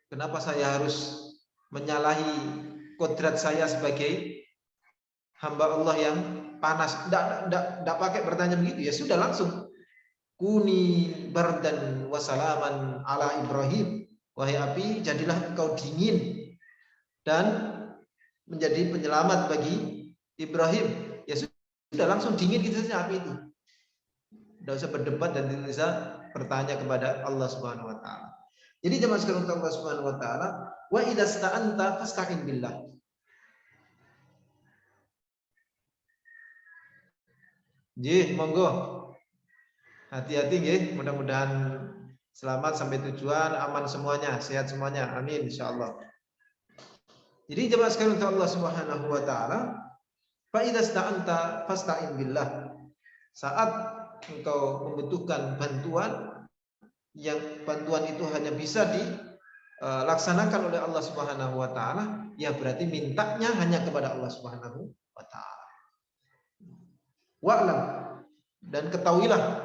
kenapa saya harus menyalahi kodrat saya sebagai hamba Allah yang panas. Tidak pakai bertanya begitu. Ya sudah, langsung. Kuni bardan wasalaman ala Ibrahim. Wahai api, jadilah engkau dingin dan menjadi penyelamat bagi Ibrahim. Ya sudah, langsung dingin gitu saja api itu. Tidak usah berdebat dan tidak usah bertanya kepada Allah Subhanahu wa taala. Jadi jemaah sekalian Allah Subhanahu wa taala, wa idza sta'anta fasta'in billah. Nggih, monggo. Hati-hati nggih, mudah-mudahan selamat sampai tujuan, aman semuanya, sehat semuanya. Amin insyaallah. Jadi jemaah sekalian Allah Subhanahu wa taala, fa idza sta'anta fasta'in billah. Saat engkau membutuhkan bantuan, yang bantuan itu hanya bisa dilaksanakan oleh Allah Subhanahu wa taala, ya berarti mintanya hanya kepada Allah Subhanahu wa taala. Wa'lam, dan ketahuilah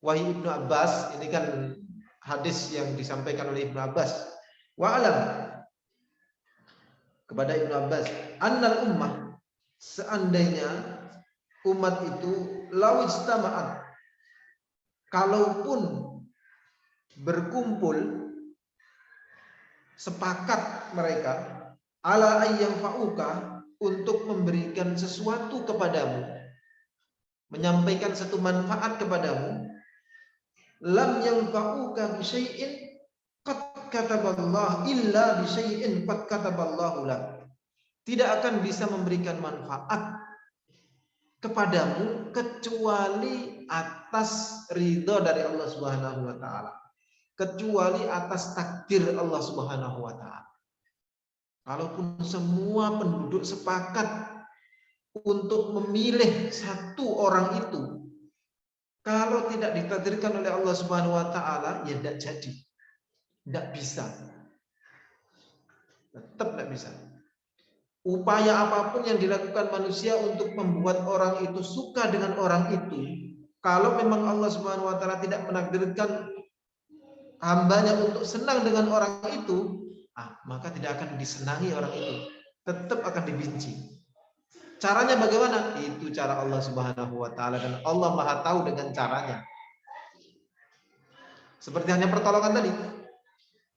wahai Ibnu Abbas, ini kan hadis yang disampaikan oleh Ibnu Abbas. Wa'lam, kepada Ibnu Abbas, annal ummah, seandainya umat itu lawijtama'at, kalaupun berkumpul, sepakat mereka, ala ayyang fa'uka, untuk memberikan sesuatu kepadamu, menyampaikan satu manfaat kepadamu, lam yanfa'uka bisyai'in qad kataballahu illa bisyai'in qad kataballahu lak. Tidak akan bisa memberikan manfaat kepadamu kecuali atas ridho dari Allah Subhanahu wa taala, kecuali atas takdir Allah Subhanahu wa taala. Kalaupun semua penduduk sepakat untuk memilih satu orang itu, kalau tidak ditakdirkan oleh Allah Subhanahu wa taala, ya tidak jadi. Tidak bisa. Tetap tidak bisa. Upaya apapun yang dilakukan manusia untuk membuat orang itu suka dengan orang itu, kalau memang Allah Subhanahu wa taala tidak menakdirkan hambanya untuk senang dengan orang itu, maka tidak akan disenangi orang itu, tetap akan dibenci. Caranya bagaimana? Itu cara Allah Subhanahu wa taala, dan Allah Maha tahu dengan caranya. Seperti hanya pertolongan tadi.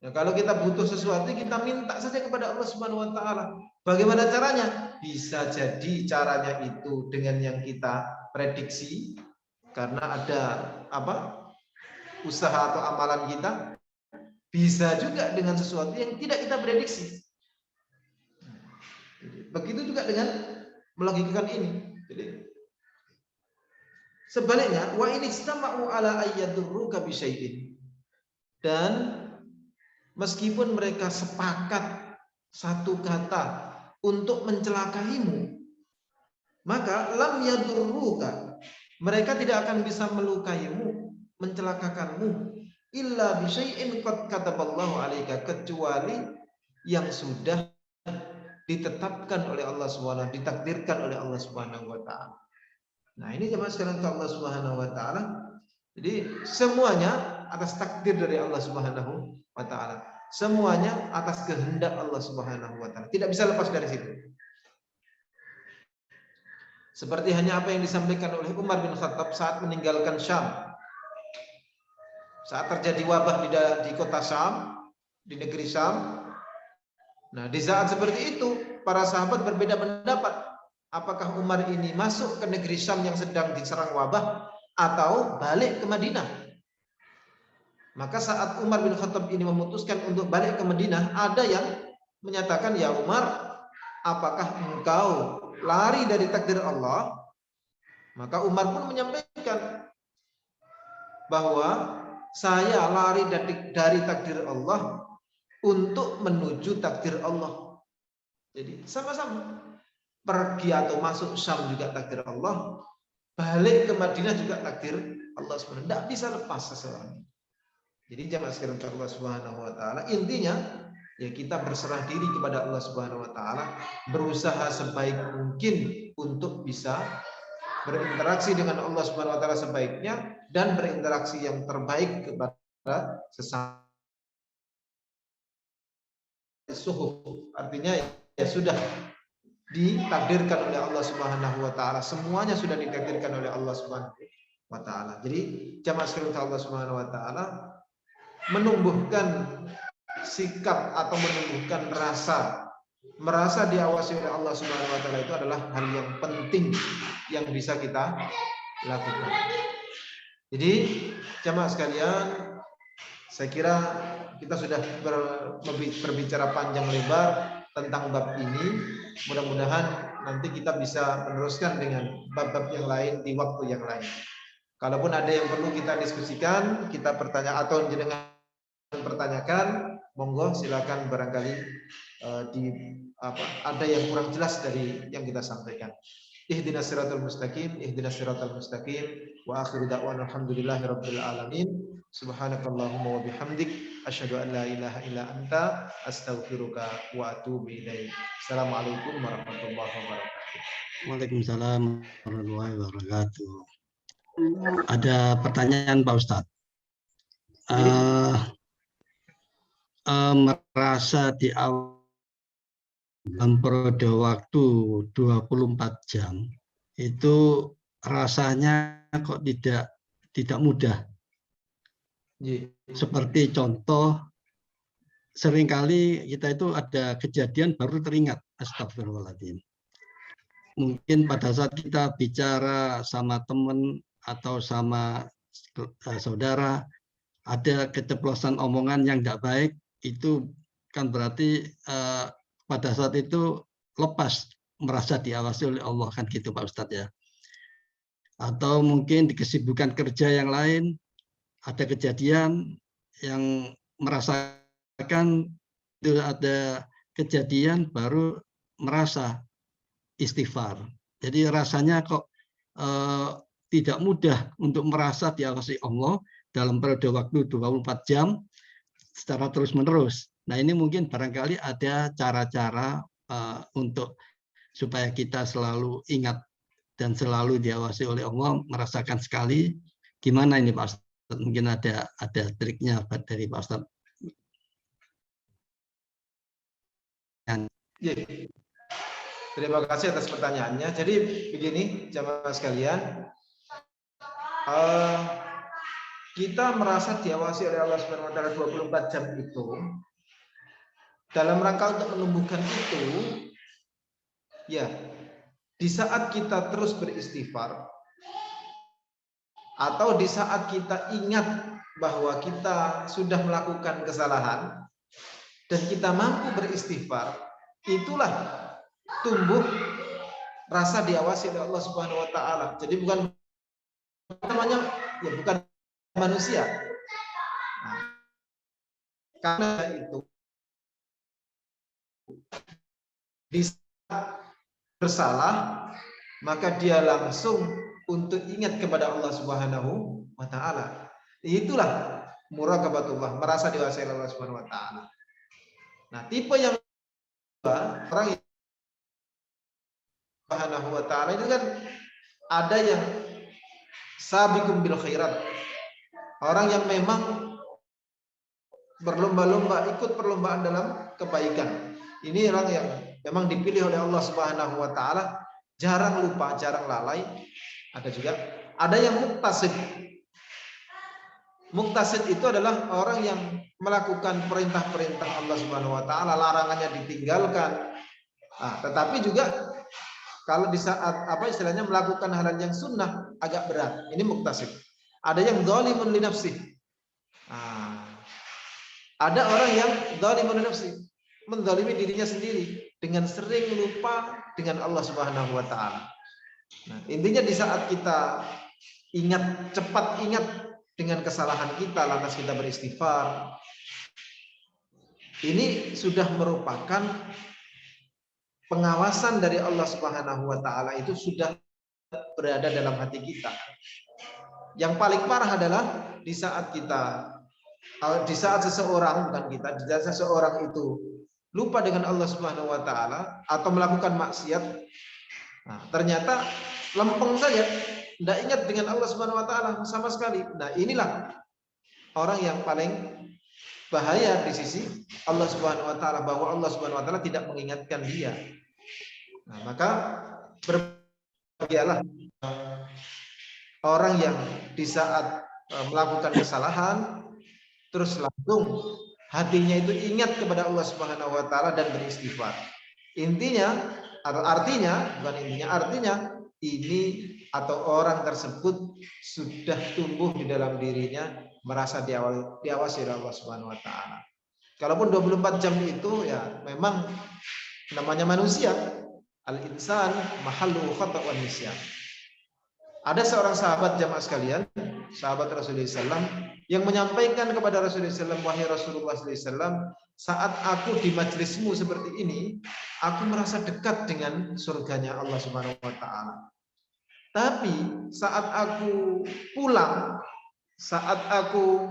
Ya, kalau kita butuh sesuatu, kita minta saja kepada Allah Subhanahu wa taala. Bagaimana caranya? Bisa jadi caranya itu dengan yang kita prediksi, karena ada usaha atau amalan kita. Bisa juga dengan sesuatu yang tidak kita prediksi. Begitu juga dengan melogikakan ini. Jadi, sebaliknya, wa in istama'u ala ayyadurruka bisyai'in. Dan meskipun mereka sepakat satu kata untuk mencelakaimu, maka lam yadurruka, mereka tidak akan bisa melukaimu, mencelakakanmu, illa bisyai'in qad kataballahu 'alaika, kecuali yang sudah ditetapkan oleh Allah Subhanahu, ditakdirkan oleh Allah Subhanahu wa taala. Nah, ini jemaah sekalian Allah Subhanahu wa taala. Jadi semuanya atas takdir dari Allah Subhanahu wa taala. Semuanya atas kehendak Allah Subhanahu wa taala. Tidak bisa lepas dari situ. Seperti hanya apa yang disampaikan oleh Umar bin Khattab saat meninggalkan Syam. Saat terjadi wabah di kota Syam, di negeri Syam. Nah, di saat seperti itu, para sahabat berbeda pendapat. Apakah Umar ini masuk ke negeri Syam yang sedang diserang wabah atau balik ke Madinah? Maka saat Umar bin Khattab ini memutuskan untuk balik ke Madinah, ada yang menyatakan, ya Umar, apakah engkau lari dari takdir Allah? Maka Umar pun menyampaikan bahwa saya lari dari takdir Allah untuk menuju takdir Allah. Jadi sama-sama. Pergi atau masuk Syam juga takdir Allah, balik ke Madinah juga takdir Allah SWT. Tidak bisa lepas seseorang. Jadi jamaah sekalian Allah Subhanahu wa taala, intinya ya kita berserah diri kepada Allah Subhanahu wa taala, berusaha sebaik mungkin untuk bisa berinteraksi dengan Allah Subhanahu wa taala sebaiknya dan berinteraksi yang terbaik kepada sesama. Suhuf artinya ya sudah ditakdirkan oleh Allah Subhanahu wa taala, semuanya sudah ditakdirkan oleh Allah Subhanahu wa taala. Jadi jamaah sekalian Allah Subhanahu wa taala menumbuhkan sikap atau menumbuhkan merasa diawasi oleh Allah Subhanahu wa taala itu adalah hal yang penting yang bisa kita lakukan. Jadi jamaah sekalian, saya kira kita sudah berbicara panjang lebar tentang bab ini. Mudah-mudahan nanti kita bisa meneruskan dengan bab-bab yang lain di waktu yang lain. Kalaupun ada yang perlu kita diskusikan, kita bertanya atau jenengan pertanyakan, monggo silakan, barangkali ada yang kurang jelas dari yang kita sampaikan. Ihdinas siratal mustaqim, ihdinas siratal mustaqim, wa akhiru da'wana alhamdulillahirabbil alamin. Subhanakallahumma wa bihamdik, asyhadu an la ilaha illa anta, astaghfiruka wa atubu ilaik. Assalamualaikum warahmatullahi wabarakatuh. Waalaikumsalam warahmatullahi wabarakatuh. Ada pertanyaan Pak Ustadz. Merasa di awal dalam periode waktu 24 jam itu rasanya kok tidak mudah. Seperti contoh, seringkali kita itu ada kejadian baru teringat, astagfirullahaladzim. Mungkin pada saat kita bicara sama teman atau sama saudara, ada keceplosan omongan yang tidak baik, itu kan berarti pada saat itu lepas merasa diawasi oleh Allah, kan gitu Pak Ustadz ya. Atau mungkin di kesibukan kerja yang lain, ada kejadian yang merasakan itu ada kejadian baru merasa istighfar. Jadi rasanya kok tidak mudah untuk merasa diawasi Allah dalam periode waktu 24 jam secara terus-menerus. Nah, ini mungkin barangkali ada cara-cara untuk supaya kita selalu ingat dan selalu diawasi oleh Allah, merasakan sekali. Gimana ini Pak Ustadz? Mungkin ada triknya dari Pak Ustadz. Terima kasih atas pertanyaannya. Jadi begini jamaah sekalian, kita merasa diawasi oleh Allah Subhanahu wa taala 24 jam itu dalam rangka untuk menumbuhkan itu, ya, di saat kita terus beristighfar atau di saat kita ingat bahwa kita sudah melakukan kesalahan dan kita mampu beristighfar, itulah tumbuh rasa diawasi oleh Allah Subhanahu wa taala. Jadi bukan namanya ya bukan manusia. Nah, karena itu di saat bersalah maka dia langsung untuk ingat kepada Allah Subhanahu wa taala. Itulah muraqabatullah, merasa diawasi oleh Allah Subhanahu wa taala. Nah, tipe yang kedua, orang yang Subhanahu wa taala itu kan ada yang sabiqum bil khairat. Orang yang memang berlomba-lomba, ikut perlombaan dalam kebaikan. Ini orang yang memang dipilih oleh Allah Subhanahu wa taala, jarang lupa, jarang lalai. Ada juga ada yang muktasid. Muktasid itu adalah orang yang melakukan perintah-perintah Allah Subhanahu wa taala, larangannya ditinggalkan. Nah, tetapi juga kalau di saat istilahnya melakukan hal yang sunnah agak berat. Ini muktasid. Ada yang zalimun li nafsih. Nah, ada orang yang zalimun li nafsih, menzalimi dirinya sendiri dengan sering lupa dengan Allah Subhanahu wa taala. Nah, intinya di saat kita cepat ingat dengan kesalahan kita, lantas kita beristighfar, ini sudah merupakan pengawasan dari Allah Subhanahu wa taala, itu sudah berada dalam hati kita. Yang paling parah adalah di saat seseorang, bukan kita, di saat seseorang itu lupa dengan Allah Subhanahu wa taala atau melakukan maksiat. Nah, ternyata lempeng saja, tidak ingat dengan Allah Subhanahu wa taala sama sekali. Nah, inilah orang yang paling bahaya di sisi Allah Subhanahu wa taala, bahwa Allah Subhanahu wa taala tidak mengingatkan dia. Nah, maka berbahagialah orang yang di saat melakukan kesalahan terus langsung hatinya itu ingat kepada Allah Subhanahu wa taala dan beristighfar. Artinya ini atau orang tersebut sudah tumbuh di dalam dirinya merasa diawasi oleh Allah Subhanahu wa taala. Kalaupun 24 jam itu ya memang namanya manusia, al-insan mahallu khata' wa nisyan. Ada seorang sahabat jamaah sekalian, sahabat Rasulullah SAW, yang menyampaikan kepada Rasulullah SAW, wahai Rasulullah SAW, saat aku di majelismu seperti ini, aku merasa dekat dengan surganya Allah Subhanahu wa taala. Tapi saat aku pulang, saat aku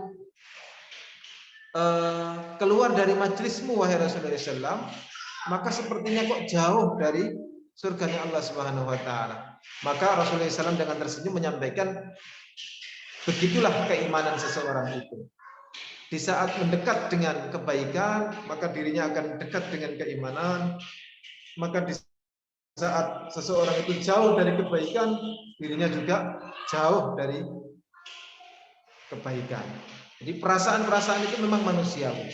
keluar dari majelismu wahai Rasulullah SAW, maka sepertinya kok jauh dari surganya Allah Subhanahu wa taala. Maka Rasulullah SAW dengan tersenyum menyampaikan, begitulah keimanan seseorang itu. Di saat mendekat dengan kebaikan, maka dirinya akan dekat dengan keimanan. Maka di saat seseorang itu jauh dari kebaikan, dirinya juga jauh dari kebaikan. Jadi perasaan-perasaan itu memang manusiawi.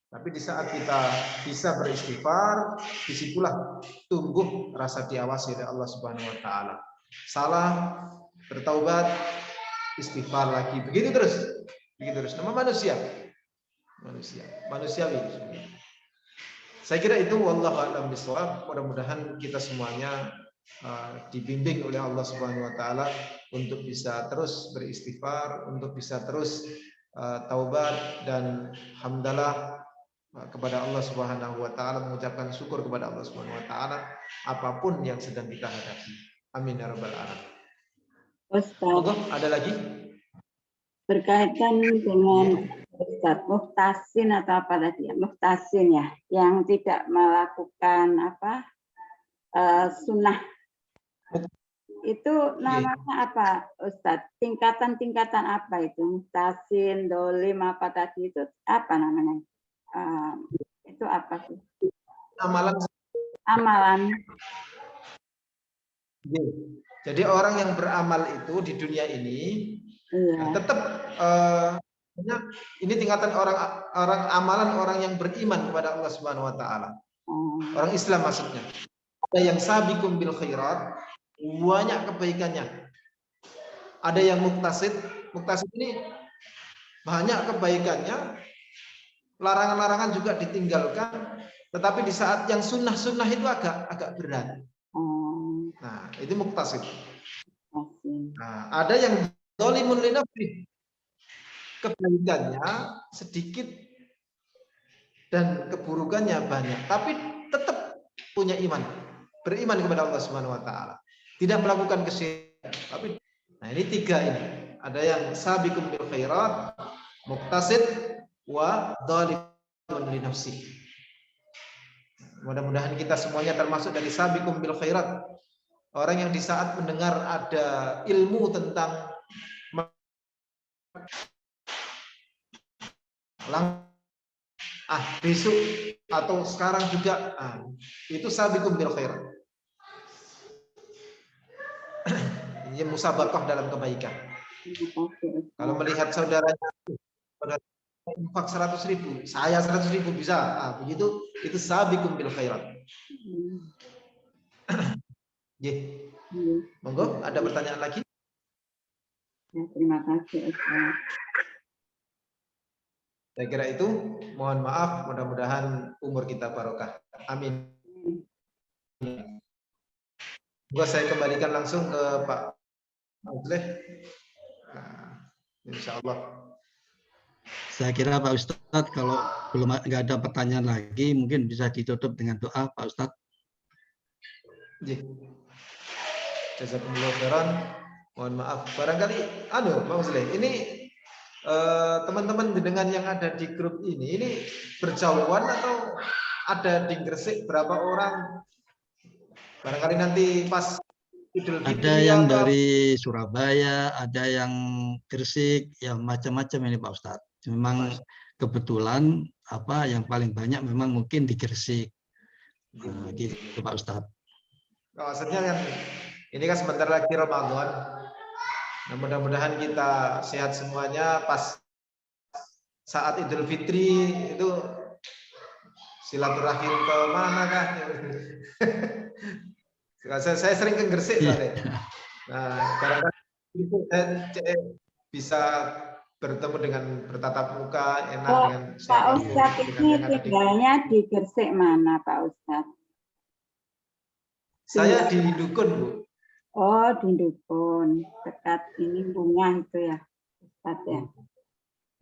Tapi di saat kita bisa beristighfar, disitulah tumbuh rasa diawasi oleh Allah Subhanahu wa taala. Salah, bertaubat, istighfar lagi. Begitu terus. Nama manusiawi. Saya kira itu, wallahu a'lam bishawab. Mudah-mudahan kita semuanya dibimbing oleh Allah Subhanahu wa taala untuk bisa terus beristighfar, untuk bisa terus taubat, dan alhamdulillah kepada Allah Subhanahu wa taala, mengucapkan syukur kepada Allah Subhanahu wa taala apapun yang sedang kita hadapi. Amin ya rabbal alamin. Ustaz, ada lagi? Berkaitan dengan Ustaz muhtasin atau apa tadi ya? Muhtasin ya, yang tidak melakukan sunnah. Itu namanya apa, Ustaz? Tingkatan-tingkatan apa itu? Muhtasin, dolim, apa tadi itu apa namanya? Itu apa sih? Amalan. Jadi orang yang beramal itu di dunia ini tetap ini tingkatan orang amalan orang yang beriman kepada Allah Subhanahu wa taala. Orang Islam maksudnya. Ada yang sabiqum bil khairat, banyak kebaikannya. Ada yang muktasid. Muktasid ini banyak kebaikannya, larangan-larangan juga ditinggalkan, tetapi di saat yang sunnah-sunnah itu agak berat. Nah, itu muktasid. Nah, ada yang dzalimun li nafsihi, kebaikannya sedikit dan keburukannya banyak, tapi tetap punya iman, beriman kepada Allah Subhanahu wa taala, tidak melakukan kesyirikan. Tapi nah, ini tiga ini. Ada yang sabiqum bil khairat, muktasid, wa dzalimun li nafsihi. Mudah-mudahan kita semuanya termasuk dari sabiqum bil khairat. Orang yang di saat mendengar ada ilmu tentang besok atau sekarang juga itu sabiqum bil khairat. Ini musabaqah dalam kebaikan. Kalau melihat saudaranya infak 100.000, saya 100.000 bisa. Begitu itu sabiqum bil khairat. Monggo, ada pertanyaan lagi? Ya, terima kasih, Ustaz. Saya kira itu. Mohon maaf, mudah-mudahan umur kita barokah. Amin. Saya kembalikan langsung ke Pak Azleh. Insya Allah. Saya kira Pak Ustadz, kalau belum nggak ada pertanyaan lagi, mungkin bisa ditutup dengan doa, Pak Ustadz. Jazakumullah khairan. Mohon maaf. Barangkali Pak Muslim, ini teman-teman dengan yang ada di grup ini berjauhan atau ada di Gresik berapa orang? Barangkali nanti pas Idul Ada Fitri yang atau dari Surabaya, ada yang Gresik, ya macam-macam ini Pak Ustadz. Memang kebetulan yang paling banyak memang mungkin di Gresik. Gitu Pak Ustadz. maksudnya kan ini kan sebentar lagi Ramadan. Nah, mudah-mudahan kita sehat semuanya pas saat Idul Fitri itu silaturahim ke mana kah? Saya sering ke Gresik soalnya. Nah, barangkali itu saya bisa bertemu dengan bertatap muka enak dengan Pak Ustadz ini tinggalnya di Gresik mana Pak Ustadz? Saya di Dukun, Bu. Oh, di Dukun, dekat ini Bunga itu ya, Ustadz ya.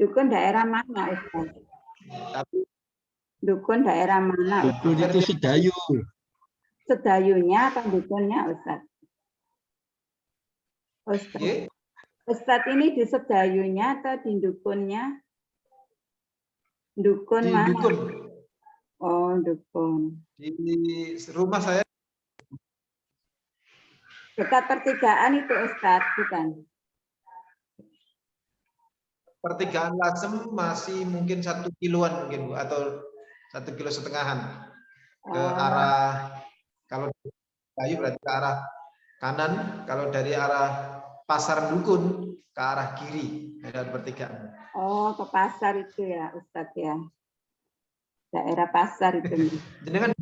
Dukun daerah mana Ustadz? Tapi Dukun daerah mana? Dukun itu Sedayu. Sedayunya apa dukunnya Ustadz? Ustadz. Ustadz ini di Sedayunya atau di dukunnya? Dukun di mana? Dukun. Oh, Dukun. Di rumah saya Dekat pertigaan itu Ustadz, bukan? pertigaan Lasem masih mungkin 1 kiloan mungkin, Bu, atau 1,5 kilo ke arah, kalau Kayu berarti ke arah kanan, kalau dari arah Pasar Dukun ke arah kiri ada pertigaan. Oh, ke pasar itu ya Ustadz ya. Daerah pasar itu. Jenengan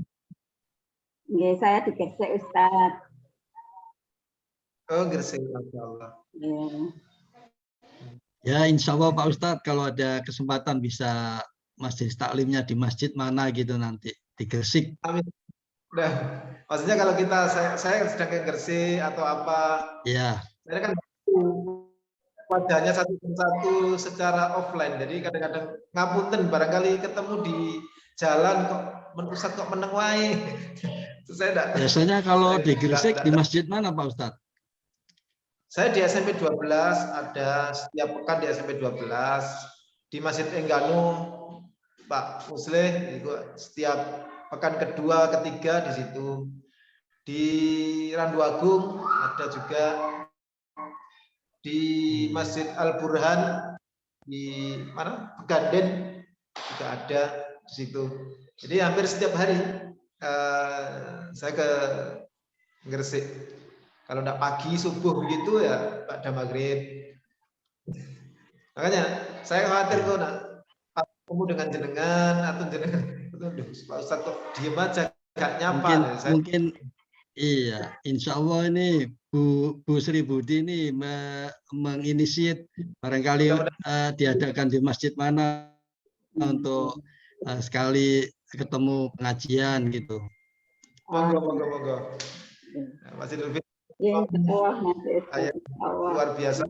Nggih, saya di Gresik Ustadz. oh Gresik, masyaallah. Ya, insya Allah Pak Ustadz kalau ada kesempatan bisa masjid taklimnya di masjid mana gitu nanti di Gresik. Amin. Nah, maksudnya kalau saya sedang ke Gresik atau apa, Ya. saya kan wajahnya satu secara offline, jadi kadang-kadang ngapunten barangkali ketemu di jalan kok Ustadz kok meneng wae. Saya enggak. Biasanya kalau di Gresik di masjid mana Pak Ustadz? Saya di SMP 12, ada setiap pekan di SMP 12, di Masjid Engganu Pak Musleh itu setiap pekan kedua, ketiga di situ. Di Randu Agung ada juga, di Masjid Al Burhan di mana? Pegaden juga ada di situ. Jadi hampir setiap hari saya ke Gresik. Kalau enggak pagi subuh begitu ya pada maghrib. Makanya saya khawatir kok nak ketemu dengan jenengan atau jenengan, aduh Pak Ustadz kok diem aja gak nyapa. Mungkin iya, insya Allah ini Bu Sri Budi ini menginisiat barangkali diadakan di masjid mana untuk sekali ketemu pengajian gitu. Monggo. Masih lebih luar biasa.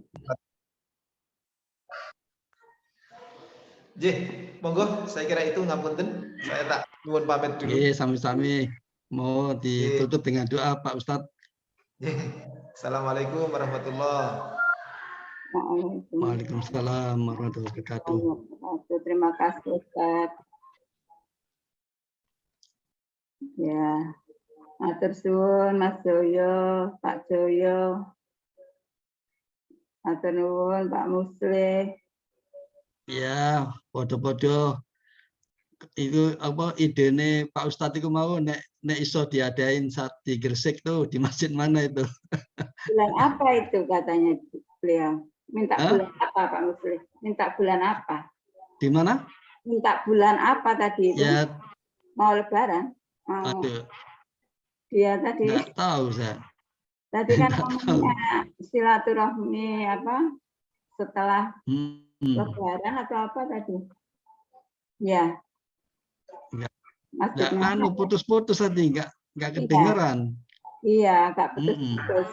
Monggo, saya kira itu ngapunten. Saya tak nuwun pamit dulu. Sami-sami. Mau ditutup dengan doa Pak Ustadz. Assalamualaikum warahmatullahi wabarakatuh. Waalaikumsalam warahmatullahi wabarakatuh. Terima kasih Ustadz. Ya, matur suwun Mas Joyo, Pak Joyo. Matur nuwun Pak Musleh. Ya, podo-podo itu idene Pak Ustadz itu mau nek iso diadain saat di Gresik tuh di masjid mana itu? Bulan apa itu katanya beliau? Minta bulan apa Pak Musleh? Minta bulan apa? Di mana? Minta bulan apa tadi itu? Ya, mau Lebaran? Mau. Aduh. Dia tadi. Nggak tahu saya. Tadi kan ngomongnya silaturahmi setelah Lebaran atau apa tadi? Ya. Nggak putus-putus tadi, nggak kedengeran. Iya, nggak putus-putus.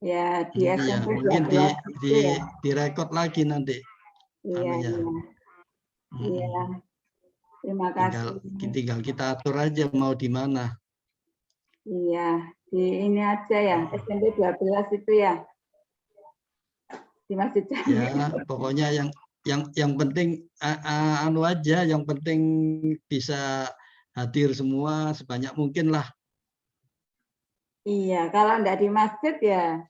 Ya, di SMP mungkin direkod lagi nanti. Iya. Terima kasih. Tinggal kita atur aja mau di mana. Iya. Di ini aja ya, SMP 12 itu ya. Di Masjid Jami. Ya, pokoknya yang penting anu aja, yang penting bisa hadir semua sebanyak mungkin lah. Iya, kalau enggak di masjid ya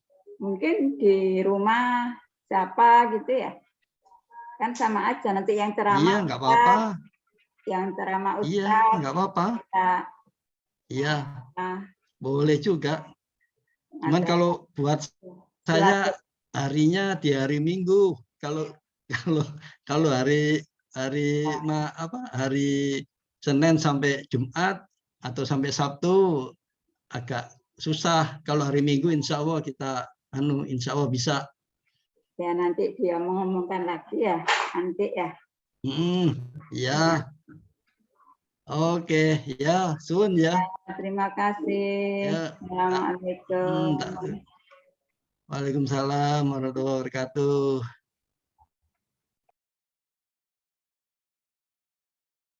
mungkin di rumah siapa gitu ya. Kan sama aja, nanti yang ceramah Iya, nggak apa-apa. yang ceramah Iya, Ustaz. nggak apa-apa. Iya, Nah, boleh juga. Cuman ada kalau buat saya harinya di hari Minggu. Kalau hari Senin sampai Jumat atau sampai Sabtu agak susah. Kalau hari Minggu insya Allah insya Allah bisa. ya nanti dia mengumumkan lagi ya, nanti ya. Ya. Oke, ya, sun ya. Terima kasih. Ya. Assalamualaikum. Waalaikumsalam warahmatullahi wabarakatuh.